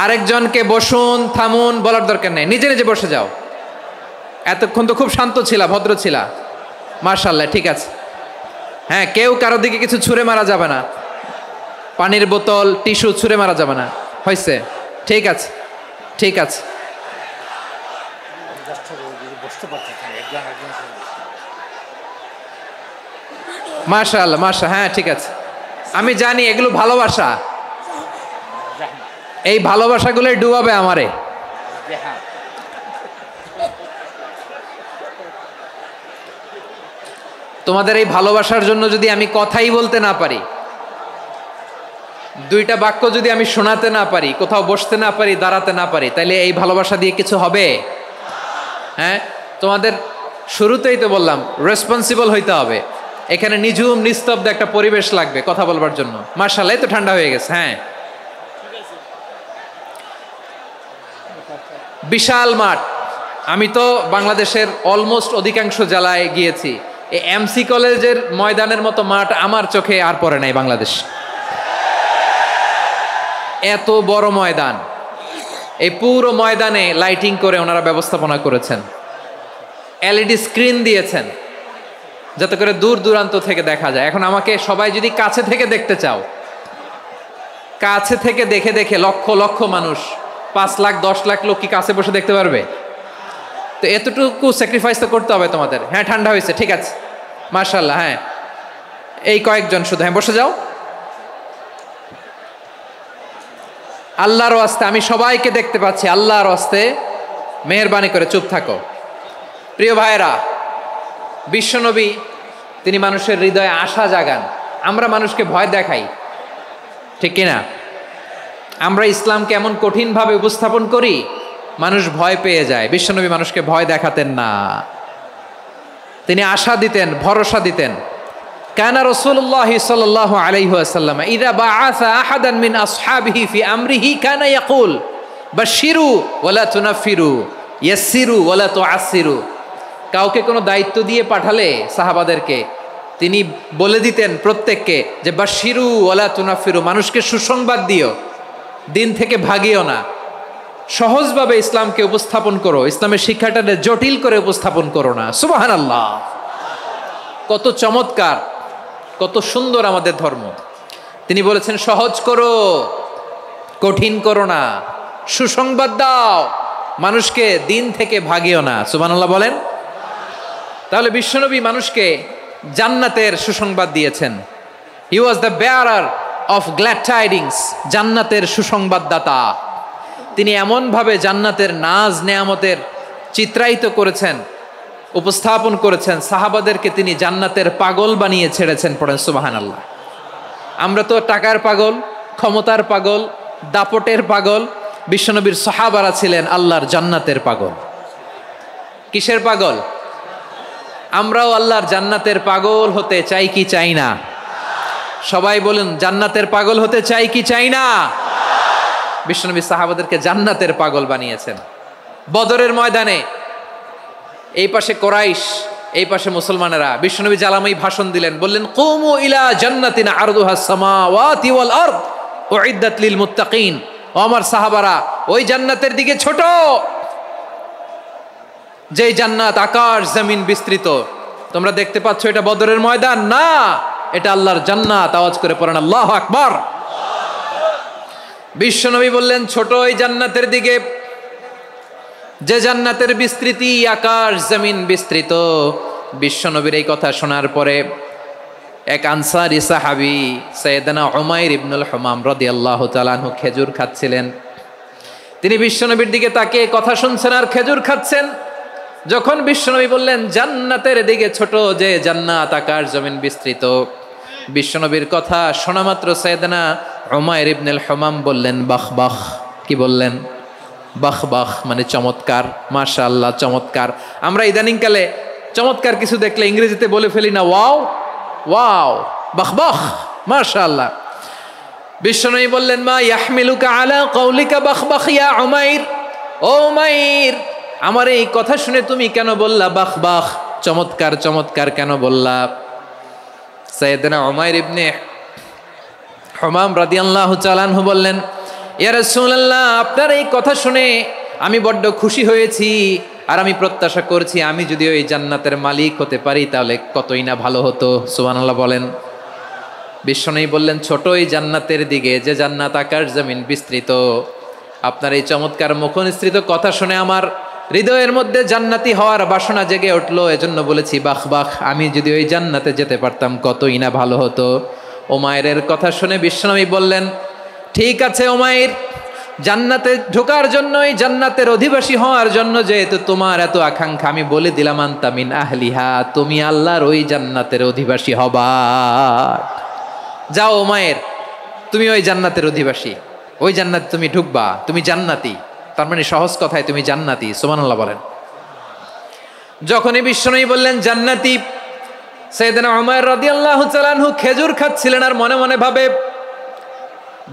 আরেকজনকে বসুন, থামুন বলার দরকার নেই, নিজে নিজে বসে যাও। এতক্ষণ তো খুব শান্ত ছিলা, ভদ্র ছিলা, মাশাআল্লাহ, ঠিক আছে। হ্যাঁ, কেউ কারো দিকে কিছু ছুঁড়ে মারা যাবে না, পানির বোতল, টিস্যু ছুঁড়ে মারা যাবে না, হয়েছে? ঠিক আছে, ঠিক আছে। মাশাআল্লাহ, মাশাআল্লাহ, হ্যাঁ ঠিক আছে। আমি জানি এগুলো ভালোবাসা, এই ভালোবাসাগুলোই ডুবাবে আমারে। তোমাদের এই ভালোবাসার জন্য যদি আমি কথাই বলতে না পারি, দুইটা বাক্য যদি আমি শোনাতে না পারি, কোথাও বসতে না পারি, দাঁড়াতে না পারি, তাইলে এই ভালোবাসা দিয়ে কিছু হবে? হ্যাঁ, তোমাদের শুরুতেই তো বললাম রেসপন্সিবল হইতে হবে। এখানে নিঝুম নিস্তব্ধ একটা পরিবেশ লাগবে কথা বলবার জন্য। মাশাআল্লাহ, তো ঠান্ডা হয়ে গেছে। হ্যাঁ, বিশাল মাঠ। আমি তো বাংলাদেশের অলমোস্ট অধিকাংশ জেলায় গিয়েছি, এই এমসি কলেজের ময়দানের মতো মাঠ আমার চোখে আর পড়ে নাই বাংলাদেশ। এত বড় ময়দান, এই পুরো ময়দানে লাইটিং করে ওনারা ব্যবস্থাপনা করেছেন, এলইডি স্ক্রিন দিয়েছেন যাতে করে দূর দূরান্ত থেকে দেখা যায়। এখন আমাকে সবাই যদি কাছে থেকে দেখতে চাও, কাছে থেকে দেখে দেখে লক্ষ লক্ষ মানুষ, 5 লাখ 10 লাখ লোক কি কাছে বসে দেখতে পারবে? তো এতটুকু স্যাক্রিফাইস তো করতে হবে তোমাদের। হ্যাঁ, ঠান্ডা হয়েছে, ঠিক আছে, মাশাআল্লাহ। হ্যাঁ, এই কয়েকজন শুধু, হ্যাঁ বসে যাও। আল্লাহর ওয়াস্তে আমি সবাইকে দেখতে পাচ্ছি, আল্লাহর ওয়াস্তে মেহেরবানি করে চুপ থাকো। প্রিয় ভাইরা, বিশ্বনবী তিনি মানুষের হৃদয়ে আশা জাগান। আমরা মানুষকে ভয় দেখাই, ঠিক কিনা? আমরা ইসলামকে এমন কঠিনভাবে উপস্থাপন করি, মানুষ ভয় পেয়ে যায়। বিশ্বনবী মানুষকে ভয় দেখাতেন না, তিনি আশা দিতেন, ভরসা দিতেন। কানা রাসূলুল্লাহ সাল্লাল্লাহু আলাইহি ওয়াসাল্লাম ইযা বাআসা আহাদান মিন আসহাবিহি ফি আমরিহি কানা ইয়াকুল বাশশিরু ওয়ালা তুনাফিরু ইয়াসসিরু ওয়ালা তুআসসিরু। কাউকে কোনো দায়িত্ব দিয়ে পাঠালে সাহাবাদেরকে তিনি বলে দিতেন প্রত্যেককে যে বাশশিরু ওয়ালা তুনাফিরু, মানুষকে সুসংবাদ দিও, দিন থেকে ভাগিও না, সহজভাবে ইসলামকে উপস্থাপন করো, ইসলামের শিক্ষাটাকে জটিল করে উপস্থাপন করো না। সুবহানাল্লাহ, কত চমৎকার, কত সুন্দর আমাদের ধর্ম। তিনি বলেছেন সহজ করো, কঠিন করো না, সুসংবাদ দাও, মানুষকে দিন থেকে ভাগিও না। সুবহানাল্লাহ বলেন। তাহলে বিশ্বনবী মানুষকে জান্নাতের সুসংবাদ দিয়েছেন। He was the bearer of glad tidings, জান্নাতের সুসংবাদদাতা। তিনি এমনভাবে জান্নাতের নাজ নেয়ামতের চিত্রায়িত করেছেন, উপস্থাপন করেছেন, সাহাবাদেরকে তিনি জান্নাতের পাগল বানিয়ে ছেড়েছেন। পড়েন সুবহানাল্লাহ। আমরা তো টাকার পাগল, ক্ষমতার পাগল, দাপটের পাগল। বিশ্বনবীর সাহাবারা ছিলেন আল্লাহর জান্নাতের পাগল। কিসের পাগল? আমরাও আল্লাহর জান্নাতের পাগল হতে চাই কি চাই না? সবাই বলুন, জান্নাতের পাগল হতে চাই কি চাই না? বিশ্বনবী সাহাবাদেরকে জান্নাতের পাগল বানিয়েছেন। বদরের ময়দানে এই পাশে কোরাইশ, এই পাশে মুসলমানেরা। বিশ্বনবী জ্বালাময়ী ভাষণ দিলেন, বললেন কুমু ইলা জান্নাতিন আরদুহাস সামাওয়াতি ওয়াল আরদ উইদ্দাত লিল মুত্তাকিন। ও আমার সাহাবারা, ওই জান্নাতের দিকে ছোট, যেই জান্নাত আকাশ জমিন বিস্তৃত। তোমরা দেখতে পাচ্ছ এটা বদরের ময়দান না, এটা আল্লাহর জান্নাত। আওয়াজ করে পড়েন আল্লাহু আকবার। বিশ্বনবী বললেন ছোট ওই জান্নাতের দিকে, যে জান্নাতের বিস্তৃতি আকাশ জমিন বিস্তৃত। বিশ্বনবীর এই কথা শোনার পরে এক আনসারী সাহাবী সাইয়েদনা উমাইর ইবনুল হুমাম রাদিয়াল্লাহু তাআলা আনহু খেজুর খাচ্ছিলেন। তিনি বিশ্বনবীর দিকে তাকিয়ে কথা শুনছেন আর খেজুর খাচ্ছেন। যখন বিশ্বনবী বললেন জান্নাতের দিকে ছোট যে জান্নাত আকাশ জমিন বিস্তৃত, বিশ্বনবীর কথা শোনা মাত্র সাইয়েদনা উমাইর ইবনে আল হুমাম বললেন বাহ বাহ। কি বললেন? বাহ বাহ, মানে চমৎকার, মাশাআল্লাহ চমৎকার। আমরা ইদানিং কালে চমৎকার কিছু দেখলে ইংরেজিতে বলে ফেলি না ওয়াও ওয়াও, বাহ বাহ, মাশাআল্লাহ। বিশ্বনবী বললেন মা ইয়াহমিলুকা আলা কওলিকা বাহ বাহ ইয়া উমাইর, ও উমাইর আমার এই কথা শুনে তুমি কেন বললা বাহ বাহ, চমৎকার চমৎকার কেন বললা? সাইয়েদনা উমাইর ইবনে হুমাম রাদিয়াল্লাহু তাআলা আনহু বললেন ইয়া রাসূলুল্লাহ, আপনার এই কথা শুনে আমি বড্ড খুশি হয়েছি, আর আমি প্রত্যাশা করছি আমি যদি ওই জান্নাতের মালিক হতে পারি তাহলে কতই না ভালো হতো। সুবহানাল্লাহ বলেন। বিশ্বনবী বললেন ছোট এই জান্নাতের দিকে যে জান্নাত আকাশ জমিন বিস্তৃত, আপনার এই চমৎকার মুখনিসৃত কথা শুনে আমার হৃদয়ের মধ্যে জান্নাতি হওয়ার বাসনা জেগে উঠলো, এজন্য বলেছি বাহ বাহ, আমি যদি ওই জান্নাতে যেতে পারতাম কতই না ভালো হতো। উমাইরের কথা শুনে বিশ্বনবী বললেন ঠিক আছে উমাইর, জান্নাতে ঢোকার জন্য, এই জান্নাতের অধিবাসী হওয়ার জন্য যেহেতু তোমার এত আকাঙ্ক্ষা, আমি বলে দিলাম আনতা মিন আহলিহা, তুমি আল্লাহর ওই জান্নাতের অধিবাসী হবা। যাও উমাইর, তুমি ওই জান্নাতের অধিবাসী, ওই জান্নাতে তুমি ঢুকবা, তুমি জান্নাতি। তার মানে সহজ কথায় তুমি জান্নাতি। সুবহানাল্লাহ বলেন। যখনই বিশ্বনবী বললেন জান্নাতি, সাইয়েদনা উমাইর রাদিয়াল্লাহু তাআলা আনহু খেজুর খাচ্ছিলেন আর মনে মনে ভাবে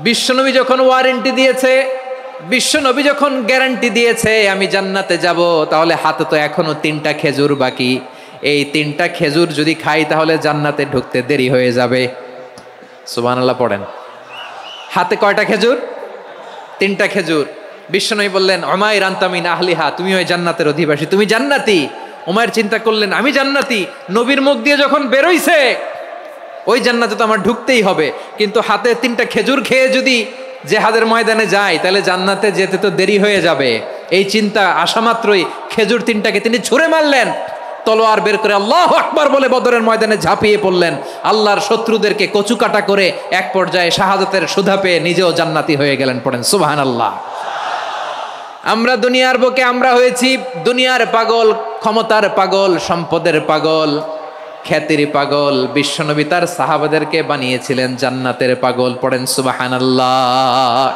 বিশ্বনবী যখন ওয়ারেন্টি দিয়েছে, বিশ্বনবী যখন গ্যারান্টি দিয়েছে আমি জান্নাতে যাব, তাহলে হাতে তো এখনো 3টা খেজুর বাকি। এই 3টা খেজুর যদি খাই তাহলে জান্নাতে ঢুকতে দেরি হয়ে যাবে। সুবহানাল্লাহ পড়েন। হাতে কয়টা খেজুর? 3টা খেজুর। বিশ্বনবী বললেন উমাইর আনতা মিন আহলিহা, তুমি ওই জান্নাতের অধিবাসী, তুমি জান্নাতি। উমাইর চিন্তা করলেন আমি জান্নাতি, নবীর মুখ দিয়ে যখন বেরোইছে ওই জান্নাতে তো আমার ঢুকতেই হবে, কিন্তু হাতে 3টা খেজুর খেয়ে যদি জিহাদের ময়দানে যাই তাহলে জান্নাতে যেতে তো দেরি হয়ে যাবে। এই চিন্তা আসা মাত্রই খেজুর 3টাকে তিনি ছুঁড়ে মারলেন, তলোয়ার বের করে আল্লাহু আকবার বলে বদরের ময়দানে ঝাঁপিয়ে পড়লেন। আল্লাহর শত্রুদেরকে কচুকাটা করে এক পর্যায়ে শাহাদাতের সুধা পেয়ে নিজেও জান্নাতি হয়ে গেলেন। পড়েন সুবহানাল্লাহ। আমরা দুনিয়ার বুকে আমরা হয়েছি দুনিয়ার পাগল, ক্ষমতার পাগল, সম্পদের পাগল, খ্যাতির পাগল। বিশ্বনবী তার সাহাবাদেরকে বানিয়েছিলেন জান্নাতের পাগল। পড়েন সুবহানাল্লাহ।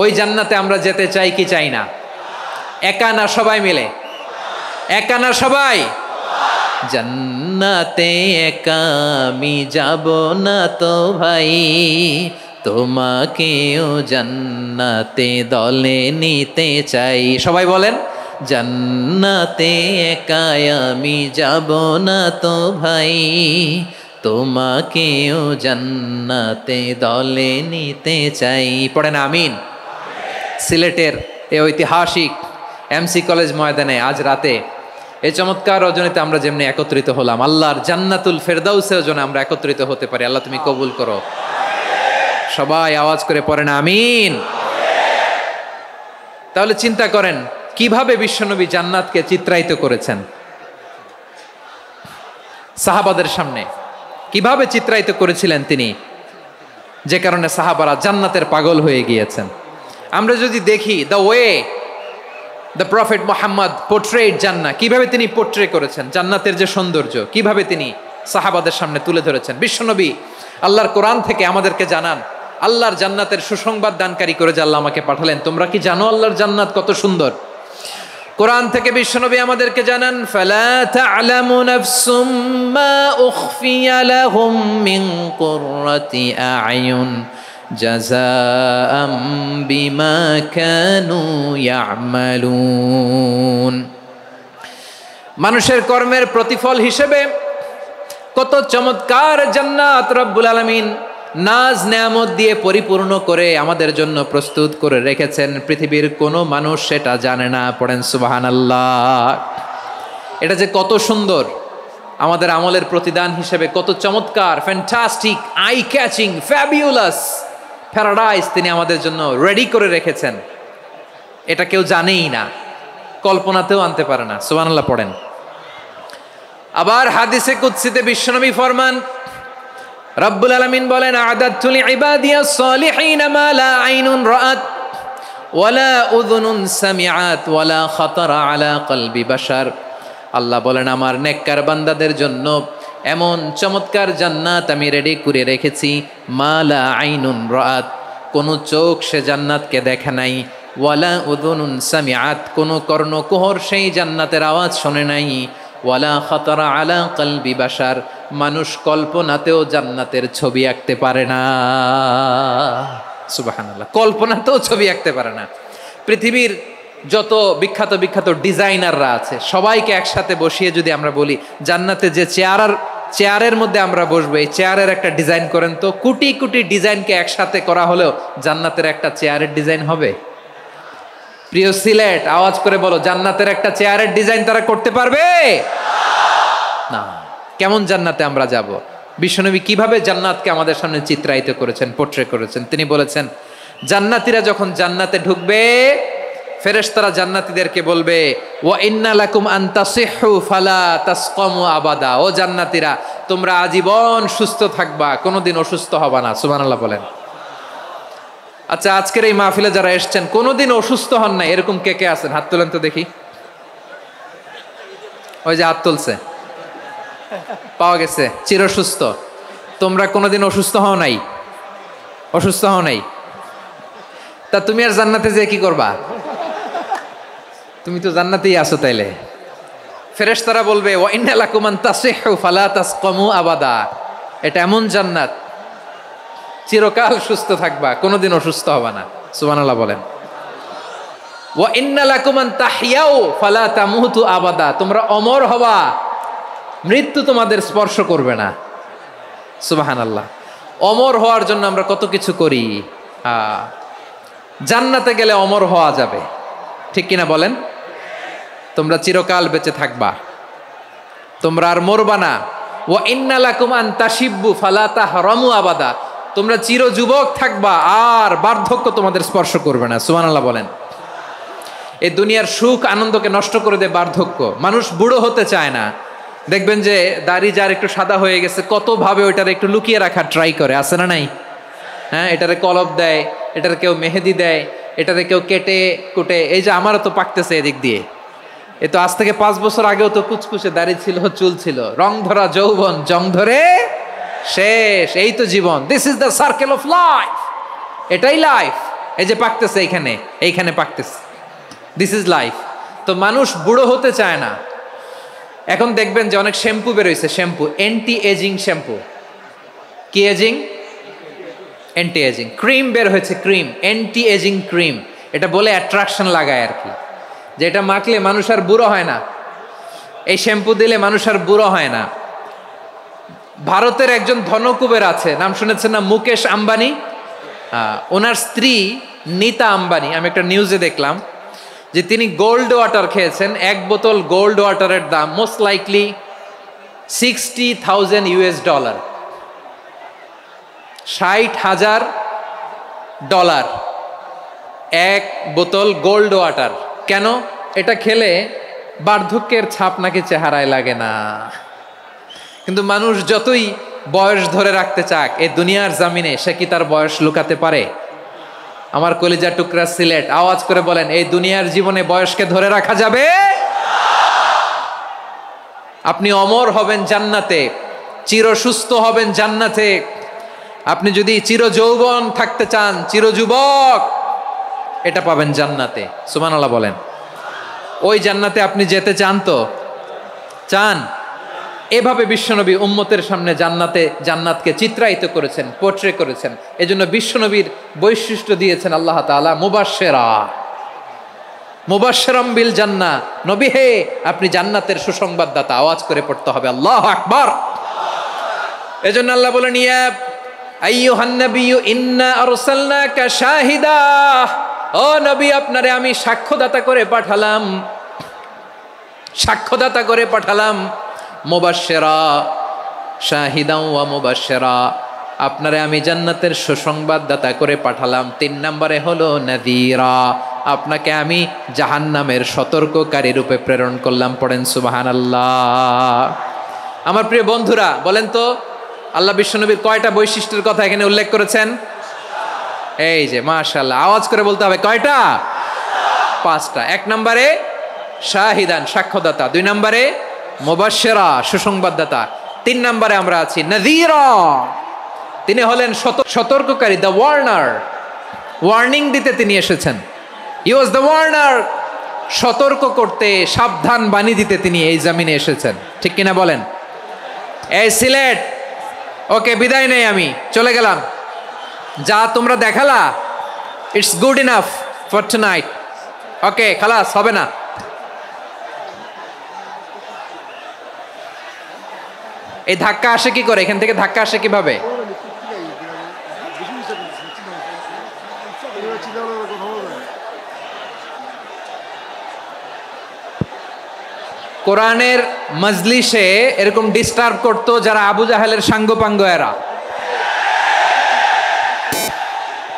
ওই জান্নাতে আমরা যেতে চাই কি চাই না? একা না সবাই মিলে? একা না সবাই? জান্নাতে একা আমি যাব না তো ভাই, তোমাকেও জান্নাতে দলে নিতে চাই। সবাই বলেন জান্নাতে একা আমি যাব না তো ভাই, তোমাকেও জান্নাতে দলে নিতে চাই। পড়েন আমিন। সিলেটের এই ঐতিহাসিক এমসি কলেজ ময়দানে আজ রাতে এই চমৎকার রজনীতে আমরা যেমনি একত্রিত হলাম, আল্লাহর জান্নাতুল ফেরদাউসেও যেন আমরা একত্রিত হতে পারি। আল্লাহ তুমি কবুল করো। সবাই আওয়াজ করে পড়েন আমিন। তাহলে চিন্তা করেন কিভাবে বিশ্বনবী জান্নাতকে চিত্রায়িত করেছেন সাহাবাদের সামনে, কিভাবে চিত্রায়িত করেছিলেন তিনি, যে কারণে সাহাবারা জান্নাতের পাগল হয়ে গিয়েছেন। আমরা যদি দেখি the way the prophet Muhammad portrait জান্নাত, কিভাবে তিনি পোর্ট্রে করেছেন জান্নাতের যে সৌন্দর্য, কিভাবে তিনি সাহাবাদের সামনে তুলে ধরেছেন। বিশ্বনবী আল্লাহর কোরআন থেকে আমাদেরকে জানান আল্লাহর জান্নাতের সুসংবাদ দানকারী করে যে আল্লাহ আমাকে পাঠালেন। তোমরা কি জানো আল্লাহর জান্নাত কত সুন্দর? কোরআন থেকে বিশ্বনবী আমাদেরকে জানান ফালা তা'লামু নাফসুম মা উখফিয়া লাহুম মিন কুররাতি আ'য়ুন জাযাআম বিমা কানু ইয়া'মালুন। মানুষের কর্মের প্রতিফল হিসেবে কত চমৎকার জান্নাত রব্বুল আলামিন নাজ নেয়ামত দিয়ে পরিপূর্ণ করে আমাদের জন্য প্রস্তুত করে রেখেছেন। পৃথিবীর কোনো মানুষ সেটা জানে না। পড়েন সুবহানাল্লাহ। এটা যে কত সুন্দর, আমাদের আমলের প্রতিদান হিসেবে কত চমৎকার, fantastic, eye catching, fabulous paradise তিনি আমাদের জন্য রেডি করে রেখেছেন। এটা কেউ জানেই না, কল্পনাতেও আনতে পারে না। সুবহানাল্লাহ পড়েন। আবার হাদিসে কুদসিতে বিশ্বনবী ফরমান, রব্বুল আলামিন বলেন আ'দাতু লিইবাদিয়াস সালিহিনা মা লা আইনুন রাআত ওয়ালা উযুনুন সামিআত ওয়ালা খাতারা আলা কলবি বাশার আল্লাহ বলেন আমার নেককার বান্দাদের জন্য এমন চমৎকার জান্নাত আমি রেডি করে রেখেছি, মালা আইনুন রাত, কোনো চোখ সে জান্নাতকে দেখে নাই, ওয়ালা উযুনুন সামিআত, কোনো কর্ণকুহর সেই জান্নাতের আওয়াজ শোনে নাই, ওয়ালা খাতারা আলা কলবি বাশার, মানুষ কল্পনাতেও জান্নাতের ছবি আঁকতে পারে না। সুবহানাল্লাহ, কল্পনাতেও ছবি আঁকতে পারে না। পৃথিবীর যত বিখ্যাত বিখ্যাত ডিজাইনাররা আছে সবাইকে একসাথে বসিয়ে যদি আমরা বলি জান্নাতে যে চেয়ারের মধ্যে আমরা বসবো, এই চেয়ারের একটা ডিজাইন করেন তো, কোটি কোটি ডিজাইনকে একসাথে করা হলেও জান্নাতের একটা চেয়ারের ডিজাইন হবে? প্রিয় সিলেট, আওয়াজ করে বলো, জান্নাতের একটা চেয়ারের ডিজাইন তারা করতে পারবে না। কেমন জান্নাতে আমরা যাব? বিশ্বনবী কিভাবে জান্নাতকে আমাদের সামনে চিত্রায়িত করেছেন, পোট্রে করেছেন। তিনি বলেছেন জান্নাতীরা যখন জান্নাতে ঢুকবে ফেরেশতারা জান্নাতীদেরকে বলবে, ওয়া ইন্না লাকুম আন তাসিহু ফালা তাসকামু আবাদা, ও জান্নাতীরা তোমরা আজীবন সুস্থ থাকবা, কোনোদিন অসুস্থ হবা না। সুবহানাল্লাহ বলেন। আচ্ছা, আজকের এই মাহফিলে যারা এসেছেন কোনোদিন অসুস্থ হন না এরকম কে কে আছেন? হাত তোলেন তো দেখি। ওই যে হাত তুলছে, পাওয়া গেছে, চিরসুস্থ। তোমরা কোনোদিন অসুস্থ হও নাই? অসুস্থ হও নাই? তা তুমি আর জান্নাতে যে কি করবা? তুমি তো জান্নাতেই আছো তাইলে। ফেরেশতারা বলবে, ওয়া ইন্না লাকুম আন তাসিহু ফালা তাসকামু আবাদা, এটা এমন জান্নাত চিরকাল সুস্থ থাকবা, কোনোদিন অসুস্থ হবা না। সুবহানাল্লাহ বলেন। ওয়া ইন্না লাকুম আন তাহইয়াউ ফালা তামুতু আবাদা, তোমরা অমর হবা, মৃত্যু তোমাদের স্পর্শ করবে না। সুবহানাল্লাহ। অমর হওয়ার জন্য আমরা কত কিছু করি। জান্নাতে গেলে অমর হওয়া যাবে, ঠিক কিনা বলেন? তোমরা চিরকাল বেঁচে থাকবা, তোমরা আর মরবা না। ওয়া ইন্না লাকুম আন তাশিব্বু ফালা তাহরামু আবাদা, তোমরা চির যুবক থাকবা, আর বার্ধক্য তোমাদের স্পর্শ করবে না। সুবহানাল্লাহ বলেন। এই দুনিয়ার সুখ আনন্দকে নষ্ট করে দেয় বার্ধক্য। মানুষ বুড়ো হতে চায় না। দেখবেন যে দাড়ি যার একটু সাদা হয়ে গেছে কত ভাবে ওইটার একটু লুকিয়ে রাখার ট্রাই করে, আছে না নাই? হ্যাঁ, এটারে কলপ দেয়, এটার কেউ মেহেদি দেয়, এটারে কেউ কেটে কুটে। এই যে আমারও তো পাকতেছে এদিক দিয়ে, এ তো আজ থেকে 5 বছর আগেও তো কুচকুচে দাড়ি ছিল, চুল ছিল, রং ধরা যৌবন, জং ধরে শেষ। এই তো জীবন। This is the circle of life, এটাই লাইফ। এই যে পাকতেছে এইখানে পাকতেছে, দিস ইজ লাইফ। তো মানুষ বুড়ো হতে চায় না। এখন দেখবেন যে অনেক শ্যাম্পু বেরোইছে, শ্যাম্পু অ্যান্টি এজিং শ্যাম্পু। কি এজিং? Anti ageing. ক্রিম বের হয়েছে, ক্রিম, অ্যান্টি এজিং ক্রিম। এটা বলে অ্যাট্রাকশন লাগায় আর কি, যে এটা মাখলে মানুষ আর বুড়ো হয় না, এই শ্যাম্পু দিলে মানুষ আর বুড়ো হয় না। ভারতের একজন ধনকুবের আছে, নাম শুনেছেন না? মুকেশ আম্বানি। ওনার স্ত্রী নীতা আম্বানি, আমি একটা নিউজে দেখলাম যে তিনি গোল্ড ওয়াটার খেয়েছেন। 1 বোতল গোল্ড ওয়াটারের দাম মোস্ট লাইকলি $60,000 $60,000 1 বোতল গোল্ড ওয়াটার। কেন? এটা খেলে বার্ধক্যের ছাপ নাকি চেহারায় লাগে না। কিন্তু মানুষ যতই বয়স ধরে রাখতে চাক এই দুনিয়ার জামিনে, সে কি তার বয়স লুকাতে পারে? আমার কলিজা টুকরা সিলেট, আওয়াজ করে বলেন, এই দুনিয়ার জীবনে বয়সকে ধরে রাখা যাবে? আপনি অমর হবেন জান্নাতে, চির সুস্থ হবেন জান্নাতে। আপনি যদি চির যৌবন থাকতে চান, চির যুবক, এটা পাবেন জান্নাতে। সুবহানাল্লাহ বলেন। ওই জান্নাতে আপনি যেতে চান তো? চান? এভাবে বিশ্বনবী উম্মতের সামনে জান্নাতকে চিত্রায়িত করেছেন, পোট্রে করেছেন। এজন্য বিশ্বনবীর বৈশিষ্ট্য দিয়েছেন আল্লাহ তাআলা মুবাশশিরাম বিল জান্নাহ। নবী হে, আপনি জান্নাতের সুসংবাদদাতা। আওয়াজ করে পড়তে হবে আল্লাহু আকবার। এজন্য আল্লাহ বলেন, ইয়া আইয়ুহান নাবিয়্যু ইন্না আরসালনাকা শাহিদা, ও নবী আপনারে আমি সাক্ষ্যদাতা করে পাঠালাম। মুবাশশিরা শাহিদা ওয়া মুবাশশিরা, আপনারে আমি জান্নাতের সুসংবাদদাতা করে পাঠালাম। 3 নম্বরে হলো নাযীরা, আপনাকে আমি জাহান্নামের সতর্ককারী রূপে প্রেরণ করলাম। পড়েন সুবহানাল্লাহ। আমার প্রিয় বন্ধুরা, বলেন তো আল্লাহ বিশ্বনবীর কয়টা বৈশিষ্ট্যের কথা এখানে উল্লেখ করেছেন? এই যে মাশাআল্লাহ, আওয়াজ করে বলতে হবে, কয়টা? 5টা। 1 নম্বরে শাহিদান, সাক্ষ্যদাতা। 2 নম্বরে মুবাশশিরা, সুসংবাদদাতা। 3 নম্বরে আমরা আছি নাযীরা, তিনি হলেন সতর্ককারী, দ্য ওয়ার্নার, ওয়ার্নিং দিতে তিনি এসেছেন। হি ওয়াজ দ্য ওয়ার্নার, সতর্ক করতে, সাবধান বাণী দিতে তিনি এই জমিনে এসেছেন। ঠিক কিনা বলেন? এই সিলেট, ওকে বিদায় নেই, আমি চলে গেলাম, যা তোমরা দেখালা it's good enough for tonight, okay খালাস, হবে না। এই ধাক্কা আসে কি করে? এখান থেকে ধাক্কা আসে কিভাবে? কোরআনের মজলিসে এরকম ডিস্টার্ব করতো যারা আবু জাহেলের সাঙ্গপাঙ্গ এরা।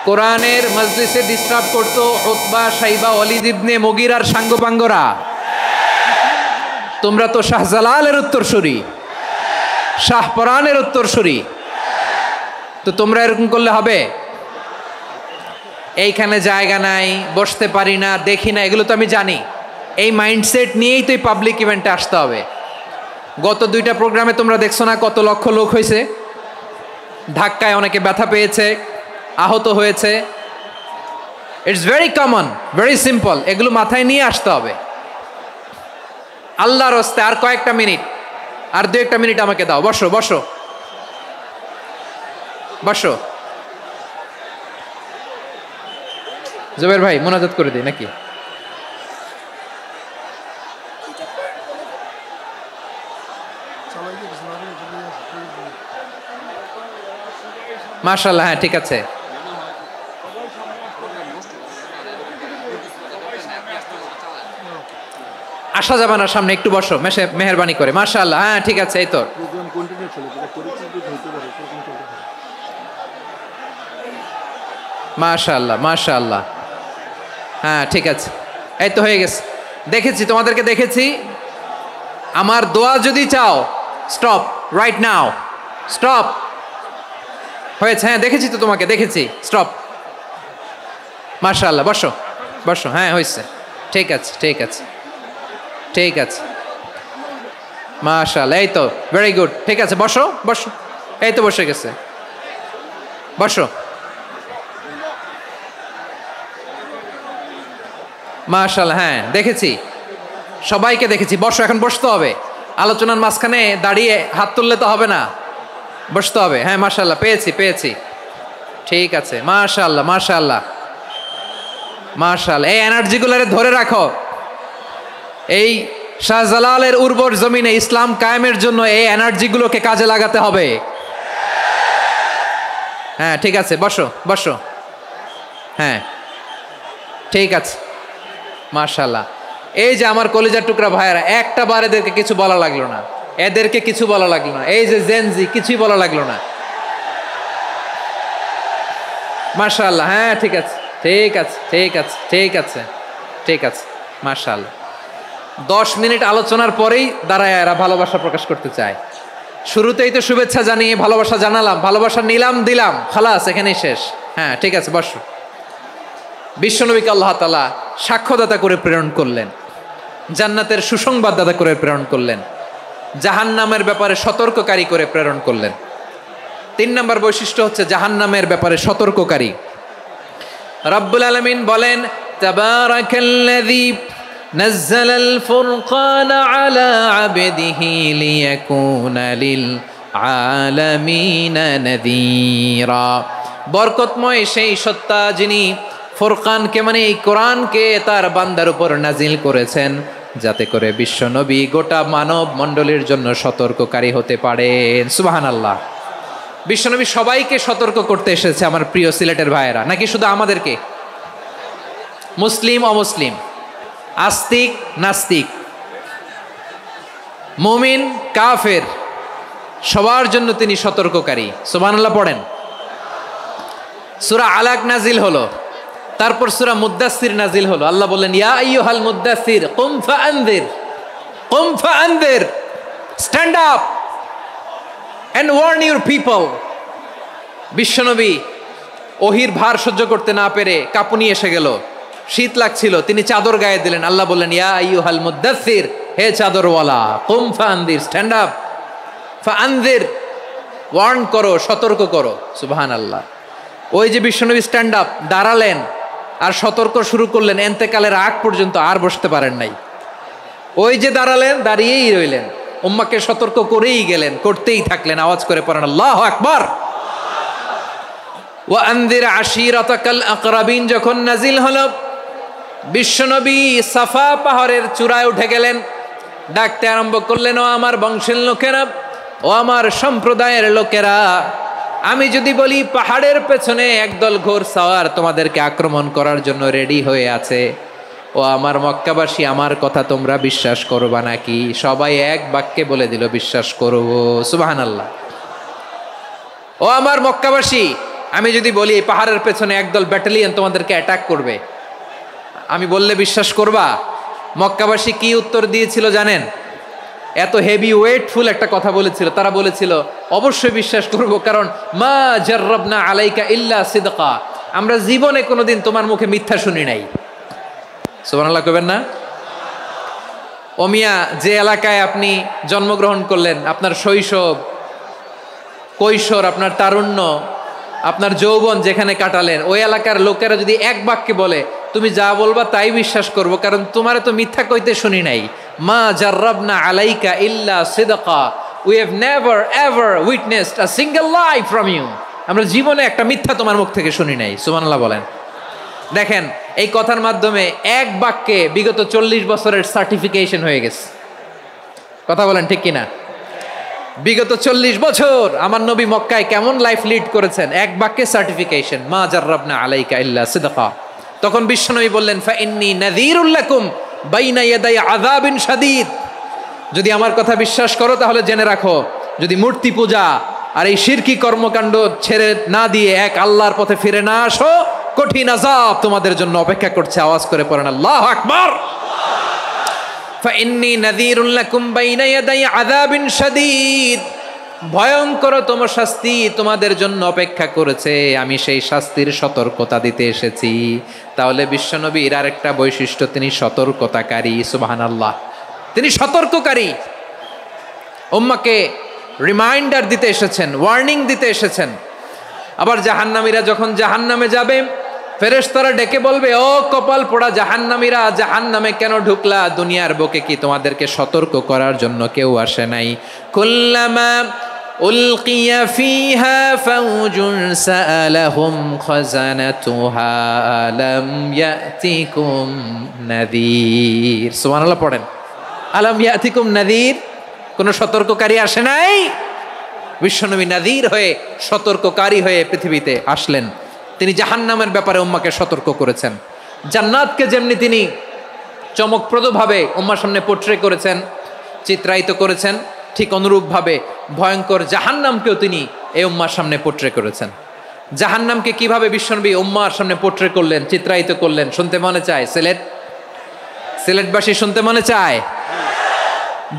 কোরআনের মজলিসে ডিস্টার্ব করতো উতবা, শাইবা, ওয়ালিদ ইবনে মুগীরার সাঙ্গপাঙ্গরা। তোমরা তো শাহজালালের উত্তরসূরি, শাহপরানের উত্তরসূরি, তো তোমরা এরকম করলে হবে? এইখানে জায়গা নাই, বসতে পারি না, দেখি না, এগুলো তো আমি জানি। এই মাইন্ডসেট নিয়েই তো এই পাবলিক ইভেন্টে আসতে হবে। গত 2টা প্রোগ্রামে তোমরা দেখছো না কত লক্ষ লোক হয়েছে, ধাক্কায় অনেকে ব্যথা পেয়েছে, আহত হয়েছে। It's very common, very simple, এগুলো মাথায় নিয়ে আসতে হবে। আল্লাহর হস্তে আর কয়েকটা মিনিট, আর 2-1 মিনিট আমাকে দাও। বসো বসো বসো। জুবের ভাই মোনাজাত করে দিই নাকি? মাশাআল্লাহ, হ্যাঁ ঠিক আছে। আসা যাবে না সামনে, একটু বসো মেহেরবানি করে। মাশাআল্লাহ, হ্যাঁ ঠিক আছে। এই তো মাশাআল্লাহ মাশাআল্লাহ, হ্যাঁ ঠিক আছে, এই তো হয়ে গেছে। দেখেছি, তোমাদেরকে দেখেছি। আমার দোয়া যদি চাও, স্টপ রাইট নাও, স্টপ। হয়েছে, হ্যাঁ দেখেছি তো তোমাকে, দেখেছি, স্টপ। মাশাআল্লাহ, বসো বসো, হ্যাঁ হয়েছে, ঠিক আছে ঠিক আছে ঠিক আছে। মাশাআল্লাহ, এই তো ভেরি গুড, ঠিক আছে, বসো বসো। এই তো বসে গেছে, বসো। মাশাআল্লাহ, হ্যাঁ দেখেছি, সবাইকে দেখেছি। বসো, এখন বসতে হবে। আলোচনার মাঝখানে দাঁড়িয়ে হাত তুললে তো হবে না, বসতে হবে। হ্যাঁ মাশাআল্লাহ, পেয়েছি পেয়েছি, ঠিক আছে। মাশাআল্লাহ মাশাআল্লাহ মাশাআল্লাহ, এই এনার্জিগুলোরে ধরে রাখো। এই শাহজালালের উর্বর জমিনে ইসলাম কায়েমের জন্য এই এনার্জিগুলোকে কাজে লাগাতে হবে। হ্যাঁ ঠিক আছে, বসো বসো, হ্যাঁ ঠিক আছে। মাশাআল্লাহ, এই যে আমার কলিজার টুকরা ভাইয়েরা, একটা বার এদেরকে কিছু বলা লাগলো না, এদেরকে কিছু বলা লাগলো না। এই যে জেনজি, কিছুই বলা লাগলো না। মাশাআল্লাহ, হ্যাঁ ঠিক আছে ঠিক আছে ঠিক আছে ঠিক আছে ঠিক আছে। মাশাআল্লাহ, 10 মিনিট আলোচনার পরেই দাঁড়ায় এরা ভালোবাসা প্রকাশ করতে চায়। শুরুতেই তো শুভেচ্ছা জানিয়ে ভালোবাসা জানালাম, ভালোবাসা নিলাম, দিলাম, খালাস, এখানেই শেষ। হ্যাঁ ঠিক আছে, বসো। বিশ্বনবীকে আল্লাহ তাআলা সাক্ষ্যদাতা করে প্রেরণ করলেন, জান্নাতের সুসংবাদদাতা করে প্রেরণ করলেন, জাহান্নামের ব্যাপারে সতর্ককারী করে প্রেরণ করলেন। 3 নম্বর বৈশিষ্ট্য হচ্ছে জাহান্নামের ব্যাপারে সতর্ককারী। রব্বুল আলামিন বলেন, তাবারাকাল্লাযী নাযালাল ফুরকানা আলা আবদিহি লিয়াকুনা লিল আলামিনা নাযীরা। বরকতময় সেই সত্তা যিনি ফুরকানকে, মানে এই কোরআনকে তার বান্দার উপর নাজিল করেছেন, যাতে করে বিশ্বনবী গোটা মানব মণ্ডলীর জন্য সতর্ককারী হতে পারেন। সুবহানাল্লাহ। বিশ্বনবী সবাইকে সতর্ক করতে এসেছে, আমার প্রিয় সিলেটের ভাইয়েরা, নাকি শুধু আমাদেরকে? মুসলিম অমুসলিম, আস্তিক নাস্তিক, মুমিন কাফের, সবার জন্য তিনি সতর্ককারী। সুবহানাল্লাহ পড়েন। সূরা আলাক নাজিল হলো, তারপর সূরা মুদ্দাসসির নাজিল হলো। আল্লাহ বললেন, ইয়া আইয়ুহাল মুদ্দাসসির কুম ফাআনযির, কুম ফাআনযির, stand up and warn your people. বিশ্বনবী ওহির ভার সহ্য করতে না পেরে কাঁপুনি এসে গেল, শীত লাগছিল, তিনি চাদর গায়ে দিলেন। আল্লাহ বললেন, ইয়া আইয়ুহাল মুদ্দাসসির হে চাদরওয়ালা, কুম ফাআনদির, স্ট্যান্ড আপ, ফাআনদির, ওয়ার্ন করো, সতর্ক করো। সুবহানাল্লাহ। ওই যে বিশ্বনবী স্ট্যান্ড আপ, দাঁড়ালেন আর সতর্ক শুরু করলেন, এন্তেকালের আগ পর্যন্ত আর বসতে পারেন নাই। ওই যে দাঁড়ালেন, দাঁড়িয়েই রইলেন, উম্মাকে সতর্ক করেই গেলেন, করতেই থাকলেন। আওয়াজ করে পড়েন আল্লাহু আকবার। ওয়া আনদির আশিরাতাকাল আকরাবিন যখন নাজিল হলো, বিশ্বনবী সাফা পাহাড়ের চূড়ায় উঠে গেলেন, ডাকতে আরম্ভ করলেন, ও আমার বংশের লোকেরা, ও আমার সম্প্রদায়ের লোকেরা, আমি যদি বলি পাহাড়ের পেছনে একদল ঘোড়সাওয়ার তোমাদেরকে আক্রমণ করার জন্য রেডি হয়ে আছে, ও আমার মক্কাবাসী, আমার কথা তোমরা বিশ্বাস করবা নাকি? সবাই এক বাক্যে বলে দিল, বিশ্বাস করব। সুবহানাল্লাহ। ও আমার মক্কাবাসী, আমি যদি বলি পাহাড়ের পেছনে একদল ব্যাটালিয়ন তোমাদেরকে অ্যাটাক করবে, আমি বললে বিশ্বাস করবা? মক্কাবাসী কি উত্তর দিয়েছিল জানেন? এত হেভি ওয়েটফুল একটা কথা বলেছিল। তারা বলেছিল অবশ্যই বিশ্বাস করব, কারণ মা জাররাবনা আলাইকা ইল্লা সিদকা, আমরা জীবনে কোনোদিন তোমার মুখে মিথ্যা শুনি নাই। সুবহানাল্লাহ কইবেন না? ও মিয়া, যে এলাকায় আপনি জন্মগ্রহণ করলেন, আপনার শৈশব, কৈশোর, আপনার তারুণ্য, আপনার যৌবন যেখানে কাটালেন, ওই এলাকার লোকেরা যদি এক বাক্যে বলে তুমি যা বলবা তাই বিশ্বাস করব, কারণ তোমারে তো মিথ্যা কইতে শুনি নাই। মা জাররাবনা আলাইকা ইল্লা সিদকা, we have never ever witnessed a single lie from you, আমরা জীবনে একটা মিথ্যা তোমার মুখ থেকে শুনি নাই। সুবহানাল্লাহ বলেন। দেখেন, এই কথার মাধ্যমে এক বাক্যে বিগত 40 বছরের সার্টিফিকেশন হয়ে গেছে। কথা বলেন ঠিক কিনা? বিগত 40 বছর আমার নবী মক্কায় কেমন লাইফ লিড করেছেন, এক বাক্যে সার্টিফিকেশন, মা জাররাবনা আলাইকা ইল্লা সিদকা। তখন বিশ্বনবী বললেন, ফাইন্নী নাযীরুল লাকুম বাইনা ইয়াদাই আযাবিন শাদীদ, যদি আমার কথা বিশ্বাস করো তাহলে জেনে রাখো, যদি মূর্তি পূজা আর এই শিরকি কর্মকাণ্ড ছেড়ে না দিয়ে এক আল্লাহর পথে ফিরে না আসো, কঠিন আযাব তোমাদের জন্য অপেক্ষা করছে। আওয়াজ করে পড়েন আল্লাহু আকবার। ফাইন্নী নাযীরুল লাকুম বাইনা ইয়াদাই আযাবিন শাদীদ, ভয়ঙ্করতম শাস্তি তোমাদের জন্য অপেক্ষা করেছে, আমি সেই শাস্তির সতর্কতা দিতে এসেছি। তাহলে বিশ্বনবীর আরেকটা বৈশিষ্ট্য, তিনি সতর্কতাকারী। সুবহানাল্লাহ, তিনি সতর্ককারী। উম্মাকে রিমাইন্ডার দিতে এসেছেন, ওয়ার্নিং দিতে এসেছেন। আবার জাহান্নামীরা যখন জাহান্নামে যাবে, ফেরেশতারা ডেকে বলবে, ও কপাল পোড়া জাহান্নামীরা, জাহান্নামে কেন ঢুকলা? দুনিয়ার বুকে কি তোমাদেরকে সতর্ক করার জন্য কেউ আসে নাই? কুল্লামা উলকিয়া ফিহা ফাউজুন সাআলাহুম খাজানাতুহা আলাম ইয়াতিকুম নাযীর। সুবহানাল্লাহ পড়েন, আলাম ইয়াতিকুম নাযীর, কোন সতর্ককারী আসে নাই? বিশ্বনবী নাযীর হয়ে, সতর্ককারী হয়ে পৃথিবীতে আসলেন। তিনি জাহান্নামের ব্যাপারে উম্মাকে সতর্ক করেছেন। জান্নাতকে যেমনি তিনি চমকপ্রদভাবে উম্মার সামনে পোট্রে করেছেন, চিত্রায়িত করেছেন, ঠিক অনুরূপভাবে ভয়ঙ্কর জাহান্নামকেও তিনি এই উম্মার সামনে পোট্রে করেছেন। জাহান্নামকে কিভাবে বিশ্বনবী উম্মার সামনে পোট্রে করলেন, চিত্রায়িত করলেন, শুনতে মনে চায়? সিলেটবাসী শুনতে মনে চায়?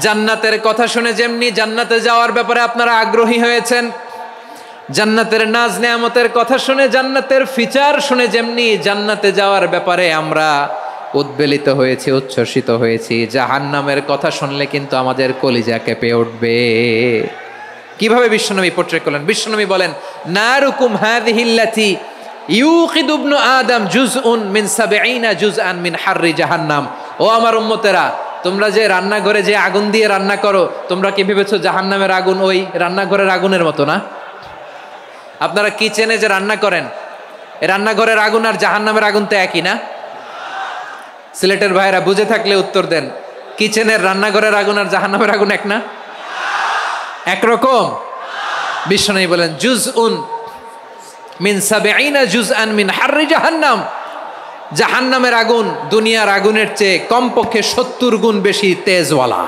জান্নাতের কথা শুনে যেমনি জান্নাতে যাওয়ার ব্যাপারে আপনারা আগ্রহী হয়েছেন, জান্নাতের নাজ নেয়ামতের কথা শুনে, জান্নাতের ফিচার শুনে যেমনি জান্নাতে যাওয়ার ব্যাপারে আমরা উদ্বেলিত হয়েছি, উচ্ছ্বসিত হয়েছি, জাহান্নামের কথা শুনলে কিন্তু আমাদের কলিজা কেঁপে উঠবে। কিভাবে বিশ্বনবী পোট্রে করলেন? বিশ্বনবী বলেন, নারুকুম হাযিহিল্লাতী ইউকিদু ইবনু আদম জুজউন মিন ৭০ জুজআন মিন হাররি জাহান্নাম। ও আমার উম্মতেরা, তোমরা যে রান্নাঘরে যে আগুন দিয়ে রান্না করো, তোমরা কি ভেবেছো জাহান্নামের আগুন ওই রান্নাঘরের আগুনের মতো না? আপনারা কিচেনে যে রান্না করেন, এই রান্নাঘরের আগুন আর জাহান্নামের আগুন তো একই না? সিলেটের ভাইরা বুঝে থাকলে উত্তর দেন, কিচেনের রান্নাঘরের আগুন আর জাহান্নামের আগুন এক না? একরকম? বিশ্বনবী বলেন, জুজউন মিন ৭০ জুজআন মিন হাররি জাহান্নাম, জাহান্নামের আগুন দুনিয়ার আগুনের চেয়ে কমপক্ষে ৭০ গুণ বেশি তেজওয়ালা।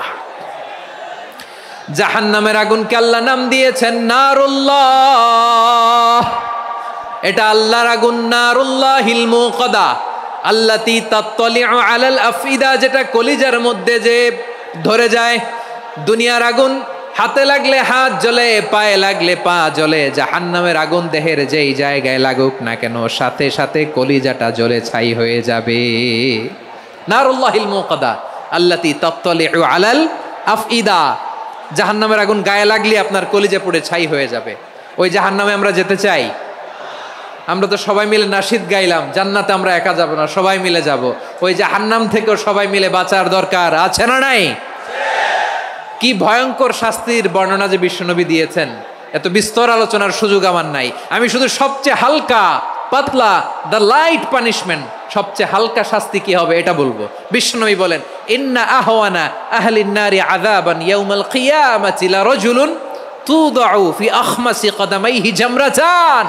জাহান্নামের আগুনকে আল্লাহ নাম দিয়েছেন নারুল্লাহ। এটা আল্লাহর আগুন, নারুল্লাহিল মুকাদা আল্লাতী তাত্তালিউ আলাল আফইদা, যেটা কলিজার মধ্যে যে ধরে যায়। দুনিয়ার আগুন হাতে লাগলে হাত জ্বলে, পায়ে লাগলে পা জ্বলে, জাহান্নামের আগুন দেহের যেই জায়গায় লাগুক না কেন, সাথে সাথে কলিজাটা জ্বলে ছাই হয়ে যাবে। নারুল্লাহিল মুকাদা, আল্লাতী তাত্তালিউ আলাল আফইদা। জাহান্নামের আগুন গায়ে লাগলে আপনার কলিজা পুড়ে ছাই হয়ে যাবে। ওই জাহান্নামে আমরা যেতে চাই? আমরা তো সবাই মিলে নাশিদ গাইলাম, জান্নাতে আমরা একা যাব না, সবাই মিলে যাব। ওই জাহান্নাম থেকেও সবাই মিলে বাঁচার দরকার আছে না নাই? কি ভয়ঙ্কর শাস্তির বর্ণনা যে বিশ্বনবী দিয়েছেন, এত বিস্তর আলোচনার সুযোগ আমার নাই। আমি শুধু সবচেয়ে হালকা পাতলা, দ্য লাইট পানিশমেন্ট, সবচেয়ে হালকা শাস্তি কি হবে এটা বলবো। বিশ্বনবী বলেন, ইন্না আহওয়ানা আহলিন নারি আযাবান ইয়াউমাল কিয়ামাতি লারাজুলুন তুদাউ ফি আখমাসি কদামাইহি জামরাতান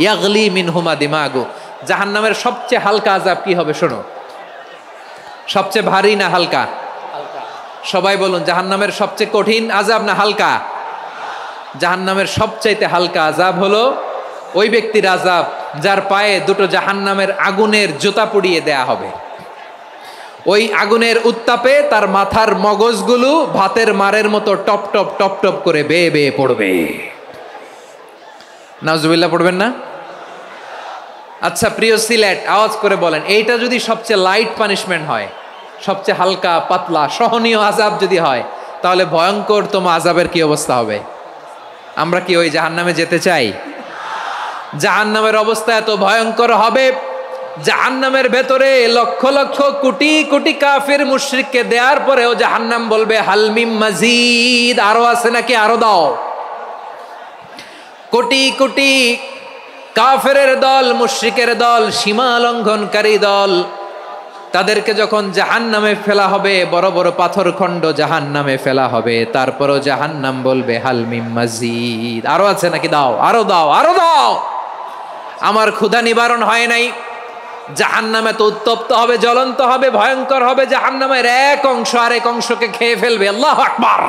ইয়াগলি মিনহুমা দিমাগু। জাহান্নামের সবচেয়ে হালকা আযাব কি হবে শোনো। সবচেয়ে ভারী না হালকা? সবাই বলুন, জাহান্নামের সবচেয়ে কঠিন আযাব না হালকা? জাহান্নামের সবচাইতে হালকা আযাব হলো ওই ব্যক্তির আযাব যার পায়ে দুটো জাহান্নামের আগুনের জুতা পুড়িয়ে দেয়া হবে। ওই আগুনের উত্তাপে তার মাথার মগজগুলো ভাতের মারের মতো টপ টপ টপ টপ করে বেয়ে বেয়ে পড়বে। নাউজুবিল্লাহ পড়বেন না? আচ্ছা প্রিয় সিলেট, আওয়াজ করে বলেন, এইটা যদি সবচেয়ে লাইট পানিশমেন্ট হয়, সবচেয়ে হালকা পাতলা সহনীয় আযাব যদি হয়, তাহলে ভয়ঙ্করতম আযাবের কি অবস্থা হবে? আমরা কি ওই জাহান্নামে যেতে চাই? জাহান্নামের অবস্থা এত ভয়ঙ্কর হবে, জাহান্নামের ভেতরে লক্ষ লক্ষ কোটি কোটি কাফির মুশরিককে দেওয়ার পরেও জাহান্নাম বলবে হালমিম মাজিদ, আরো আছে নাকি, আরো দাও। কোটি কোটি কাফেরের দল, মুশরিকের দল, সীমা লঙ্ঘনকারী দল, তাদেরকে যখন জাহান্নামে ফেলা হবে, বড় বড় পাথর খণ্ড জাহান্নামে ফেলা হবে, তারপরও জাহান্নাম বলবে হালমিম মাজিদ, আরো আছে নাকি, দাও, আরো দাও, আরো দাও। আমার ক্ষুধা নিবারণ হয় নাই। জাহান্নামে তো উত্তপ্ত হবে, জ্বলন্ত হবে, ভয়ঙ্কর হবে। জাহান্নামের এক অংশ আরেক অংশকে খেয়ে ফেলবে। আল্লাহু আকবার।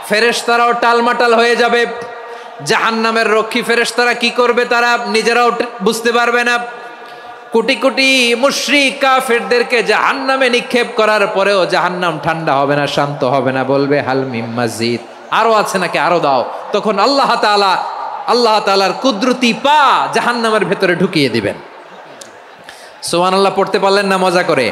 ফেরেশতারাও টালমাটাল হয়ে যাবে। জাহান্নামের রক্ষী ফেরেশতারা কি করবে তারা নিজেরাও বুঝতে পারবে না। কোটি কোটি মুশরিক কাফেরদেরকে জাহান্নামে নিক্ষেপ করার পরেও জাহান্নাম ঠান্ডা হবে না, শান্ত হবে না, বলবে হাল মিম মাজিদ, আরো আছে নাকি, আরো দাও। তখন আল্লাহ তাআলার কুদরতি পা জাহান্নামের ভেতরে ঢুকিয়ে দিবেন। সুবহানাল্লাহ পড়তে পারলেন না মজা করে?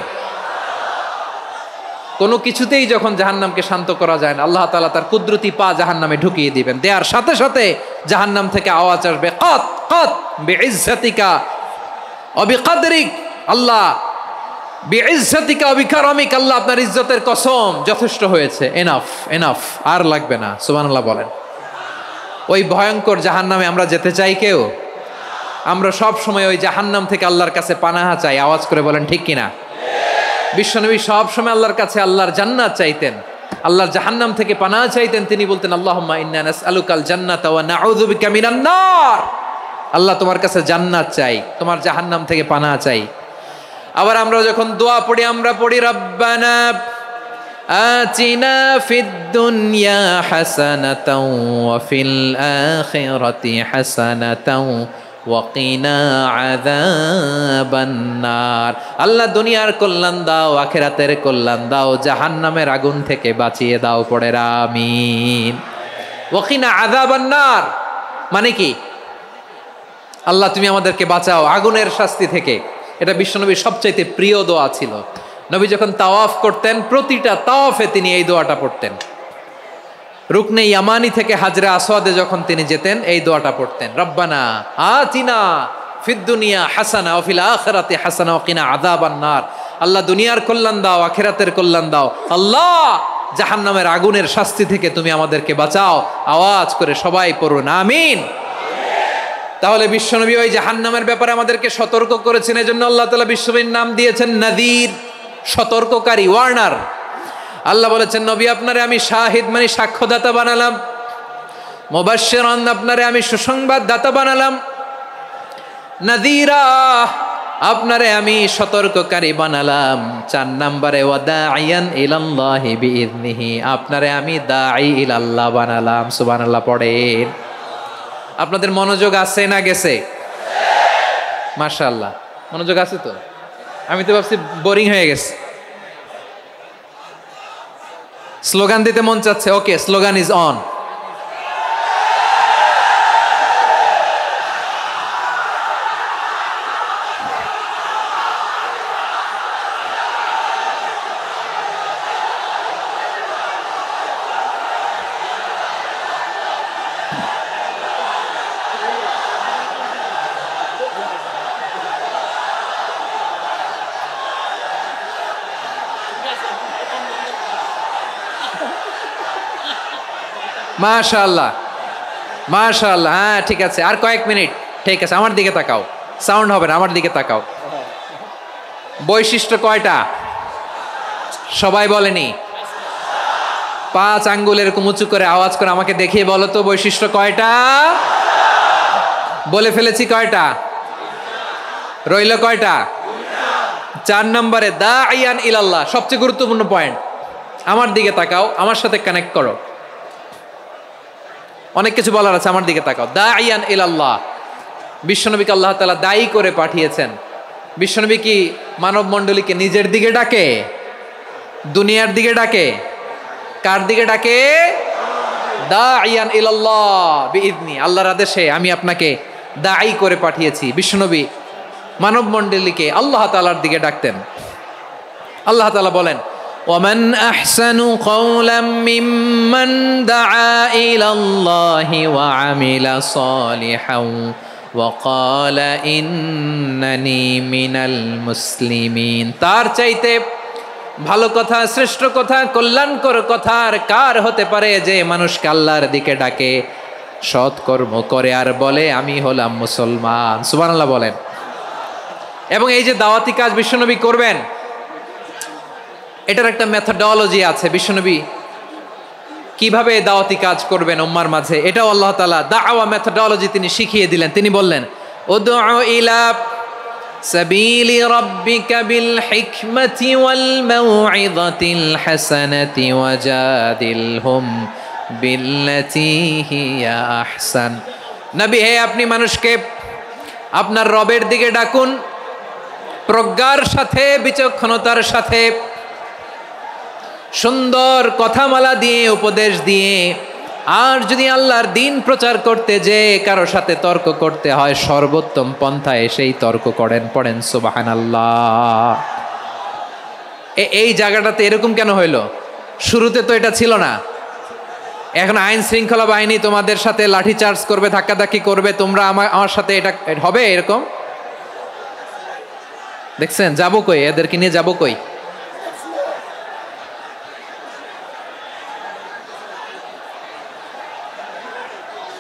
কোনো কিছুতেই যখন জাহান্নামকে শান্ত করা যায় না, আল্লাহ তাআলা তার কুদরতি পা জাহান্নামে ঢুকিয়ে দিবেন। দেওয়ার সাথে সাথে জাহান্নাম থেকে আওয়াজ আসবে, কত কত বিইজ্জাতিকা ওয়া বিকদরিক, আল্লাহ বিইজ্জাতিকা ওয়া বিকারামিক, আল্লাহ আপনার ইজ্জতের কসম, যথেষ্ট হয়েছে, এনাফ এনাফ, আর লাগবে না। সুবহানাল্লাহ বলেন। ওই ভয়ঙ্কর জাহান্নামে আমরা যেতে চাই কেউ? আমরা সব সময় ওই জাহান্নাম থেকে আল্লাহর কাছে পানাহা চাই। আওয়াজ করে বলেন ঠিক কিনা? বিশ্বনবী সব সময় আল্লাহর কাছে আল্লাহর জান্নাত চাইতেন, আল্লাহর জাহান্নাম থেকে পানাহা চাইতেন। তিনি বলতেন, আল্লাহুম্মা ইন্না নাসআলুকাল জান্নাতা ওয়া নাউযু বিকা মিনান নার। আল্লাহ তোমার কাছে জান্নাত চাই, তোমার জাহান্নাম থেকে পানাহা চাই। আবার আমরা যখন দোয়া পড়ি, আমরা পড়ি রব্বানা আতিনা ফিদ দুনিয়া হাসানাতাও ওয়া ফিল আখিরাতি হাসানাতাও ওয়া কিনা আযাবান নার। আল্লাহ দুনিয়ার কল্যাণ দাও, আখিরাতের কল্যাণ দাও, জাহান্নামের আগুন থেকে বাঁচিয়ে দাও, পড়ে আমিন। ওয়া কিনা আযাবান নার মানে কি? আল্লাহ তুমি আমাদেরকে বাঁচাও আগুনের শাস্তি থেকে। এটা বিশ্বনবীর সবচাইতে প্রিয় দোয়া ছিল। নবী যখন তাওয়াফ করতেন, প্রতিটা তাওয়াফে তিনি এই দোয়াটা পড়তেন। রুকনে ইয়ামানি থেকে হাজরে আসওয়াদে যখন তিনি যেতেন, এই দোয়াটা পড়তেন, রব্বানা আতিনা ফিদ দুনিয়া হাসানা ওয়া ফিল আখিরাতি হাসানা ওয়া কিনা আযাবান নার। আল্লাহ দুনিয়ার কল্যাণ দাও, আখিরাতের কল্যাণ দাও। আল্লাহ জাহান্নামের আগুনের শাস্তি থেকে তুমি আমাদেরকে বাঁচাও। আওয়াজ করে সবাই পড়ুন আমিন। তাহলে বিশ্বনবী ওই জাহান্নামের ব্যাপারে আমাদেরকে সতর্ক করেছেন। এজন্য আল্লাহ তাআলা বিশ্বনবীর নাম দিয়েছেন নাযীর, সতর্ককারী, ওয়ার্নার। আল্লাহ বলেছেন, নবী আপনারে আমি শাহিদ মানে সাক্ষ্যদাতা বানালাম, মুবাশশিরান আপনারে আমি সুসংবাদদাতা বানালাম, নাযীরা আপনারে আমি সতর্ককারী বানালাম। 4 নম্বরে ওয়া দাঈয়ান ইলাল্লাহি বিইذনিহি, আপনারে আমি দাঈ ইলাল্লাহ বানালাম। সুবহানাল্লাহ পড়েন। আপনাদের মনোযোগ আছে না গেছে? মাশাআল্লাহ মনোযোগ আছে তো। আমি তো ভাবছি বোরিং হয়ে গেছে। স্লোগান দিতে মন চাচ্ছে। ওকে, স্লোগান ইজ অন। মাশাআল্লাহ মাশাআল্লাহ, হ্যাঁ ঠিক আছে, আর কয়েক মিনিট। ঠিক আছে, আমার দিকে তাকাও, সাউন্ড হবে না, আমার দিকে তাকাও। বৈশিষ্ট্য কয়টা সবাই বলেনি? 5 আঙ্গুল এরকম উঁচু করে আওয়াজ করে আমাকে দেখিয়ে বলো তো বৈশিষ্ট্য কয়টা? বলে ফেলেছি কয়টা? রইল কয়টা? 4 নম্বরে দাঈয়ান ইলাল্লাহ, সবচেয়ে গুরুত্বপূর্ণ পয়েন্ট। আমার দিকে তাকাও, আমার সাথে কানেক্ট করো। অনেক কিছু বলার আছে, আমার দিকে তাকাও। দাঈয়ান ইলাল্লাহ, বিশ্বনবীকে আল্লাহ তাআলা দায়ী করে পাঠিয়েছেন। বিশ্বনবী কি মানব মণ্ডলীকে নিজের দিকে ডাকে? দুনিয়ার দিকে ডাকে? কার দিকে ডাকে? দাঈয়ান ইলাল্লাহ বিইذনি, আল্লাহর আদেশে আমি আপনাকে দায়ী করে পাঠিয়েছি। বিশ্বনবী মানব মণ্ডলীকে আল্লাহ তাআলার দিকে ডাকতেন। আল্লাহ তাআলা বলেন, ওয়ামান আহসানু কাওলাম মিম্মান দাআ ইলাল্লাহি ওয়া আমিলা সালিহান ওয়া ক্বালা ইন্নানি মিনাল মুসলিমিন। তার চাইতে ভালো কথা, শ্রেষ্ঠ কথা, কল্যাণকর কথা আর কার হতে পারে যে মানুষকে আল্লাহর দিকে ডাকে, সৎকর্ম করে আর বলে আমি হলাম মুসলমান। সুবহানাল্লাহ বলেন। এবং এই যে দাওয়াতি কাজ বিশ্বনবী করবেন, এটার একটা মেথডোলজি আছে। বিশ্বনবী কিভাবে দাওয়াতি কাজ করবেন উম্মার মাঝে, এটাও আল্লাহ তাআলা দাওয়া মেথডোলজি তিনি শিখিয়ে দিলেন। তিনি বললেন, উদউ ইলা সাবিলি রাব্বিকা বিল হিকমাতি ওয়াল মাউইযাতিল হাসানাতি ওয়াজাদিলহুম বিল্লাতী হিয়া আহসান। নবী হে, আপনি মানুষকে আপনার রবের দিকে ডাকুন প্রজ্ঞার সাথে, বিচক্ষণতার সাথে, সুন্দর কথামালা দিয়ে, উপদেশ দিয়ে। আর যদি আল্লাহর দিন প্রচার করতে যে কারো সাথে তর্ক করতে হয়, সর্বোত্তম পন্থায় সেই তর্ক করেন। পড়েন সুবহানাল্লাহ। এই জায়গাটাতে এরকম কেন হইলো? শুরুতে তো এটা ছিল না। এখন আইন শৃঙ্খলা বাহিনী তোমাদের সাথে লাঠি চার্জ করবে, ধাক্কাধাক্কি করবে, তোমরা আমার সাথে এটা হবে এরকম? দেখছেন? যাবো কই? এদেরকে নিয়ে যাবো কই?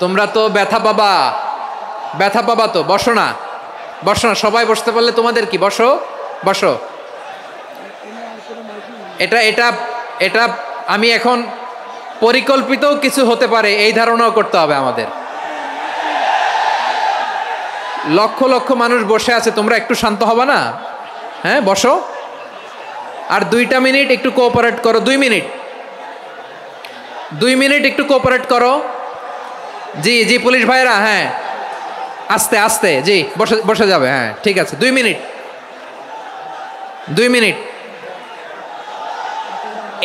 তোমরা তো ব্যথা পাবা, ব্যথা পাবা তো। বসো না, বসো না, সবাই বসতে পারলে তোমাদের কি? বসো বসো। এটা এটা এটা আমি এখন পরিকল্পিত কিছু হতে পারে এই ধারণাও করতে হবে আমাদের। লক্ষ লক্ষ মানুষ বসে আছে, তোমরা একটু শান্ত হবা না? হ্যাঁ বসো। আর 2টা মিনিট একটু কোঅপারেট করো। 2 মিনিট, 2 মিনিট একটু কোঅপারেট করো। জি জি পুলিশ ভাইরা, হ্যাঁ আস্তে আস্তে, জি বসে বসে যাবে। হ্যাঁ ঠিক আছে, 2 মিনিট, 2 মিনিট।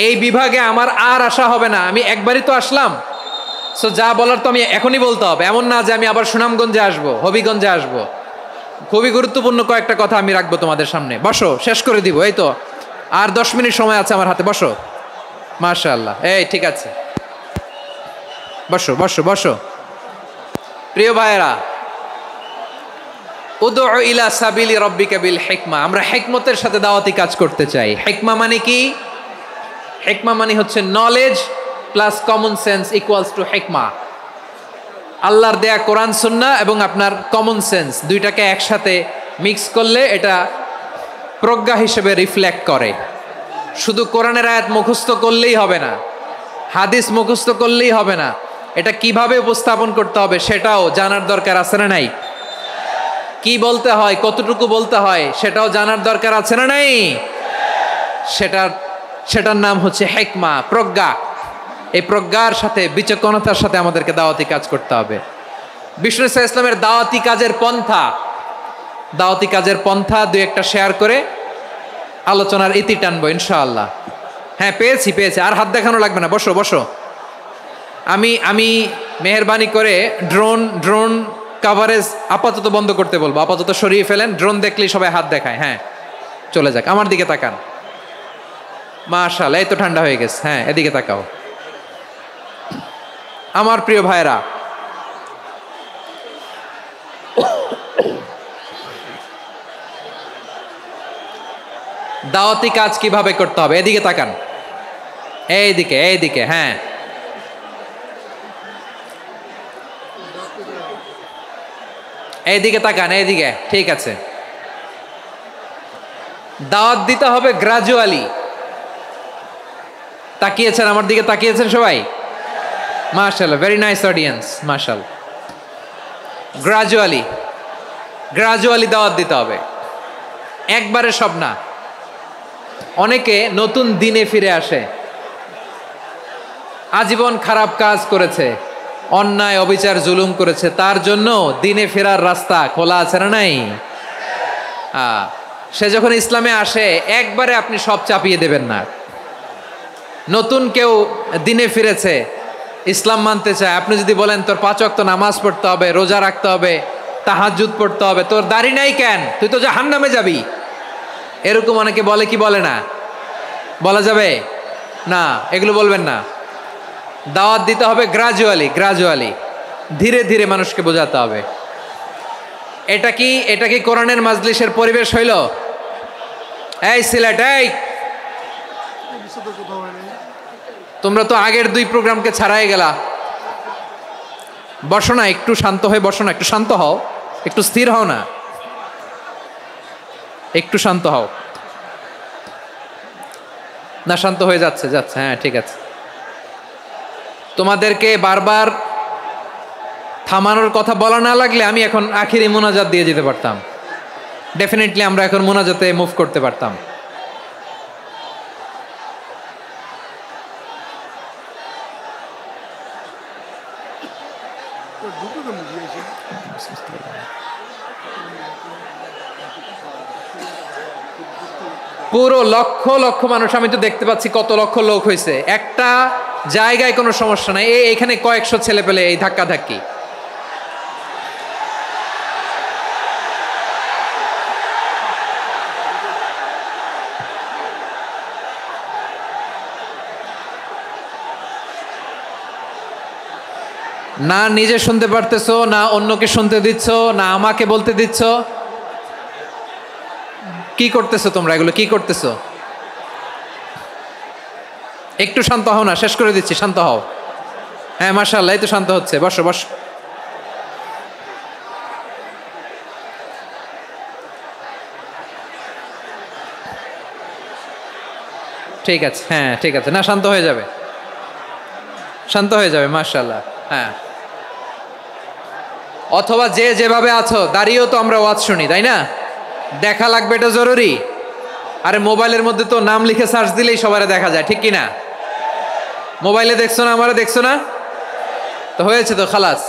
এই বিভাগে আমার আর আসা হবে না, আমি একবারই তো আসলাম। সো যা বলার তো আমি এখনই বলতে হবে, এমন না যে আমি আবার সুনামগঞ্জে আসবো, হবিগঞ্জে আসবো। খুবই গুরুত্বপূর্ণ কয়েকটা কথা আমি রাখবো তোমাদের সামনে। বসো, শেষ করে দিব। এই তো আর 10 মিনিট সময় আছে আমার হাতে। বসো। মাশাআল্লাহ, এই ঠিক আছে, বসো বসো বসো। প্রিয় ভাইয়েরা, উদউ ইলা সাবিলি রাব্বিকা বিল হিকমা, আমরা হিকমতের সাথে দাওয়াতি কাজ করতে চাই। হিকমা মানে কি? হিকমা মানে হচ্ছে knowledge plus common sense equals to হিকমা। আল্লাহর দেয়া কোরআন সুন্নাহ এবং আপনার কমন সেন্স, দুইটাকে একসাথে মিক্স করলে এটা প্রজ্ঞা হিসেবে রিফ্লেক্ট করে। শুধু কোরআনের আয়াত মুখস্থ করলেই হবে না, হাদিস মুখস্থ করলেই হবে না, এটা কিভাবে উপস্থাপন করতে হবে সেটাও জানার দরকার আছে না নাই? কি বলতে হয়, কতটুকু বলতে হয় সেটাও জানার দরকার আছে না নাই? সেটার নাম হচ্ছে হিকমা, প্রজ্ঞা। এই প্রজ্ঞার সাথে, বিচক্ষণতার সাথে আমাদেরকে দাওয়াতি কাজ করতে হবে। বিষ্ণু ইসলামের দাওয়াতি কাজের পন্থা 2-1টা শেয়ার করে আলোচনার ইতি টানবো ইনশাআল্লাহ। হ্যাঁ পেয়েছি। আর হাত দেখানো লাগবে না, বসো বসো। আমি মেহেরবানি করে ড্রোন কাভারেজ আপাতত বন্ধ করতে বলবো, আপাতত সরিয়ে ফেলেন। ড্রোন দেখলেই সবাই হাত দেখায়। হ্যাঁ চলে যাক, আমার দিকে তাকান। মাশাআল্লাহ, এই তো ঠান্ডা হয়ে গেছে। হ্যাঁ এদিকে তাকাও। আমার প্রিয় ভাইরা, দাওয়াতি কাজ কিভাবে করতে হবে এদিকে তাকান। এইদিকে, হ্যাঁ এইদিকে তাকান, এইদিকে, ঠিক আছে। দাওয়াত দিতে হবে গ্রাজুয়ালি। তাকিয়েছেন আমার দিকে, তাকিয়েছেন সবাই? মাশাআল্লাহ, ভেরি নাইস অডিয়েন্স, মাশাআল্লাহ। গ্রাজুয়ালি, গ্রাজুয়ালি দাওয়াত দিতে হবে, একবারে সব না। অনেকে নতুন দিনে ফিরে আসে, আজীবন খারাপ কাজ করেছে, অন্যায় অবিচার জুলুম করেছে, তার জন্য দিনে ফেরার রাস্তা খোলা আছে না নাই? সে যখন ইসলামে আসে একবারে আপনি সব চাপিয়ে দেবেন না। নতুন কেউ দিনে ফিরেছে, ইসলাম মানতে চায়, আপনি যদি বলেন তোর 5 ওয়াক্ত নামাজ পড়তে হবে, রোজা রাখতে হবে, তাহাজ্জুদ পড়তে হবে, তোর দাড়ি নাই কেন, তুই তো জাহান্নামে যাবি, এরকম অনেকে বলে কি বলে না? বলা যাবে না, এগুলো বলবেন না। দাওয়াত দিতে হবে গ্রাজুয়ালি, গ্রাজুয়ালি, ধীরে ধীরে মানুষকে বোঝাতে হবে। এটা কি কোরআনের মাজলিসের পরিবেশ হইল? এই সিলেট, এই তোমরা তো আগের 2 প্রোগ্রামকে ছাড়াই গেলা। বসো না, একটু শান্ত হয়ে বসো না, একটু শান্ত হও, একটু স্থির হও না, একটু শান্ত হও না। শান্ত হয়ে যাচ্ছে, হ্যাঁ ঠিক আছে। তোমাদেরকে বারবার থামানোর কথা বলা না লাগলে আমি এখন আখিরি মোনাজাত দিয়ে যেতে পারতাম। ডেফিনেটলি আমরা এখন মোনাজাতে মুভ করতে পারতাম। পুরো লক্ষ লক্ষ মানুষ, আমি তো দেখতে পাচ্ছি কত লক্ষ লোক হয়েছে, একটা জায়গায় কোনো সমস্যা নাই। এখানে কয়েকশো ছেলে পেলে এই ধাক্কা ধাক্কি। না নিজে শুনতে পারতেছো, না অন্যকে শুনতে দিচ্ছ, না আমাকে বলতে দিচ্ছ। কি করতেছো তোমরা, এগুলো কি করতেছো? একটু শান্ত হও না, শেষ করে দিচ্ছি, শান্ত হও। হ্যাঁ মাশাআল্লাহ, এই তো শান্ত হচ্ছে, বসো বসো। ঠিক আছে, হ্যাঁ ঠিক আছে, না শান্ত হয়ে যাবে, শান্ত হয়ে যাবে, মাশাআল্লাহ। হ্যাঁ, অথবা যে যেভাবে আছো দাঁড়িয়েও তো আমরা ওয়াজ শুনি, তাই না? দেখা লাগবে, এটা জরুরি। আরে মোবাইলের মধ্যে তো নাম লিখে সার্চ দিলেই সবারে দেখা যায়, ঠিক কি না? মোবাইলে দেখছো না, আমারে দেখছো না, তো হয়েছে তো, খালাস।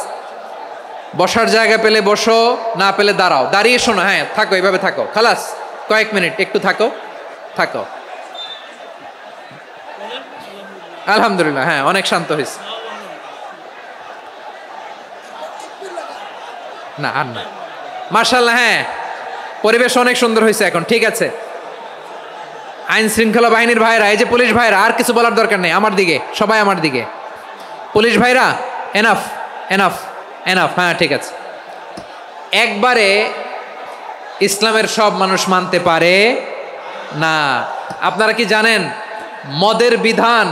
বসার জায়গা পেলে বসো, না পেলে দাঁড়াও, দাঁড়িয়ে শোনো। হ্যাঁ থাকো, এইভাবে থাকো, খালাস। কয়েক মিনিট একটু থাকো, থাকো। আলহামদুলিল্লাহ, হ্যাঁ অনেক শান্ত হয়েছে। না আর না, মাশাআল্লাহ, হ্যাঁ পরিবেশ অনেক সুন্দর হয়েছে এখন, ঠিক আছে। আইন শৃঙ্খলা বাহিনীর ভাইরা, এই যে পুলিশ ভাইরা, আর কিছু বলার দরকার নেই, আমার দিকে সবাই, আমার দিকে। পুলিশ ভাইরা, এনাফ এনাফ এনাফ, হ্যাঁ ঠিক আছে। একবারে ইসলামের সব মানুষ মানতে পারে না। আপনারা কি জানেন মদের বিধান,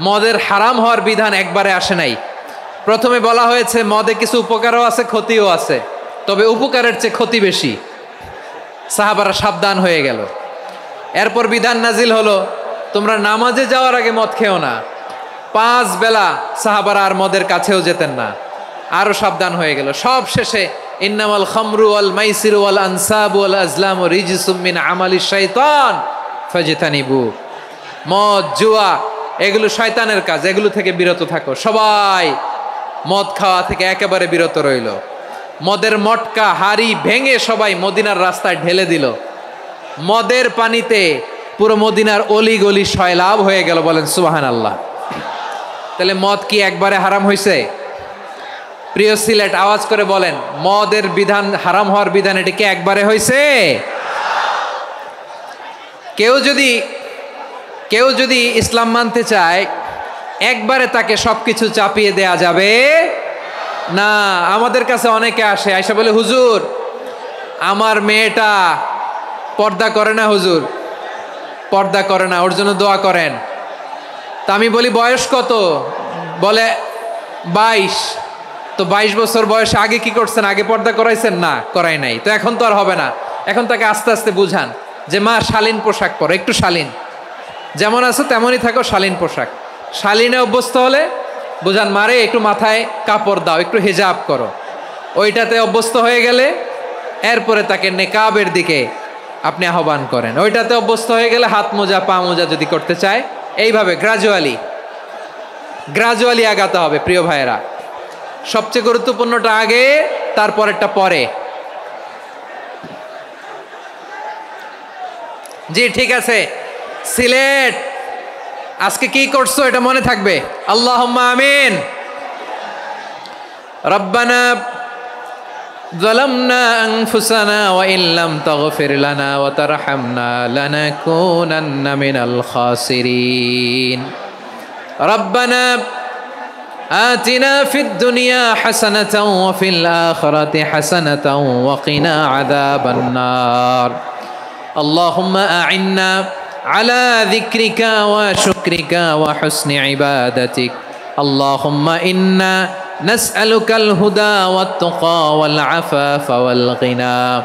মদের হারাম হওয়ার বিধান একবারে আসে নাই। প্রথমে বলা হয়েছে মদে কিছু উপকারও আছে, ক্ষতিও আছে, তবে উপকারের চেয়ে ক্ষতি বেশি। সাহাবারা সাবধান হয়ে গেল। এরপর বিধান নাজিল হলো, তোমরা নামাজে যাওয়ার আগে মদ খেও না। 5 বেলা সাহাবারা আর মদের কাছেও যেতেন না, আরো সাবধান হয়ে গেল। সব শেষে ইন্নামাল খামরু ওয়াল মাইসিরু ওয়াল আনসাবু ওয়াল আজলামু রিজসুম মিন আমালিশ শাইতান ফাজতানিবু। মদ, জুয়া এগুলো শয়তানের কাজ, এগুলো থেকে বিরত থাকো। সবাই মদ খাওয়া থেকে একেবারে বিরত রইল। মদের মটকা হাড়ি ভেঙে সবাই মদিনার রাস্তায় ঢেলে দিল। মদের পানিতে পুরো মদিনার অলি গলি সয়লাভ হয়ে গেল, বলেন সুবহানাল্লাহ। তাহলে মদ কি একবারে হারাম হয়েছে? প্রিয় সিলেট, আওয়াজ করে বলেন, মদের বিধান, হারাম হওয়ার বিধান এটা কি একবারে হয়েছে? কেউ যদি ইসলাম মানতে চায় একবারে তাকে সবকিছু চাপিয়ে দেয়া যাবে না। আমাদের কাছে অনেকে আসে, আয়সা বলে, হুজুর আমার মেয়েটা পর্দা করে না, হুজুর পর্দা করে না, ওর জন্য দোয়া করেন। তা আমি বলি বয়স কত? বলে 22। তো 22 বছর বয়সে আগে কি করছেন? আগে পর্দা করাইছেন? না, করাই নাই। তো এখন তো আর হবে না। এখন তাকে আস্তে আস্তে বুঝান যে মা শালীন পোশাক পরো, একটু শালীন, যেমন আছো তেমনই থাকো, শালীন পোশাক। শালীনে অভ্যস্ত হলে বুঝান মারে একটু মাথায় কাপড় দাও, একটু হিজাব করো। ওইটাতে অভ্যস্ত হয়ে গেলে এরপরে তাকে নেকাবের দিকে আপনি আহ্বান করেন। ওইটাতে অভ্যস্ত হয়ে গেলে হাত মোজা পা মোজা যদি করতে চায়, এইভাবে গ্রাজুয়ালি আগাতে হবে। প্রিয় ভাইয়েরা, সবচেয়ে গুরুত্বপূর্ণটা আগে, তারপরেরটা পরে। জি ঠিক আছে। সিলেট আজকে কি করছো এটা মনে থাকবে। আল্লাহুম্মা আমিন। রব্বানা ظلمنا أنفسنا وإن لم تغفر لنا وترحمنا لنكونن من الخاسرين ربنا آتنا في الدنيا حسنة وفي الآخرة حسنة وقنا عذاب النار اللهم أعنا على ذكرك وشكرك وحسن عبادتك اللهم إنا نسألك الهدى والتقى والعفاف والغنى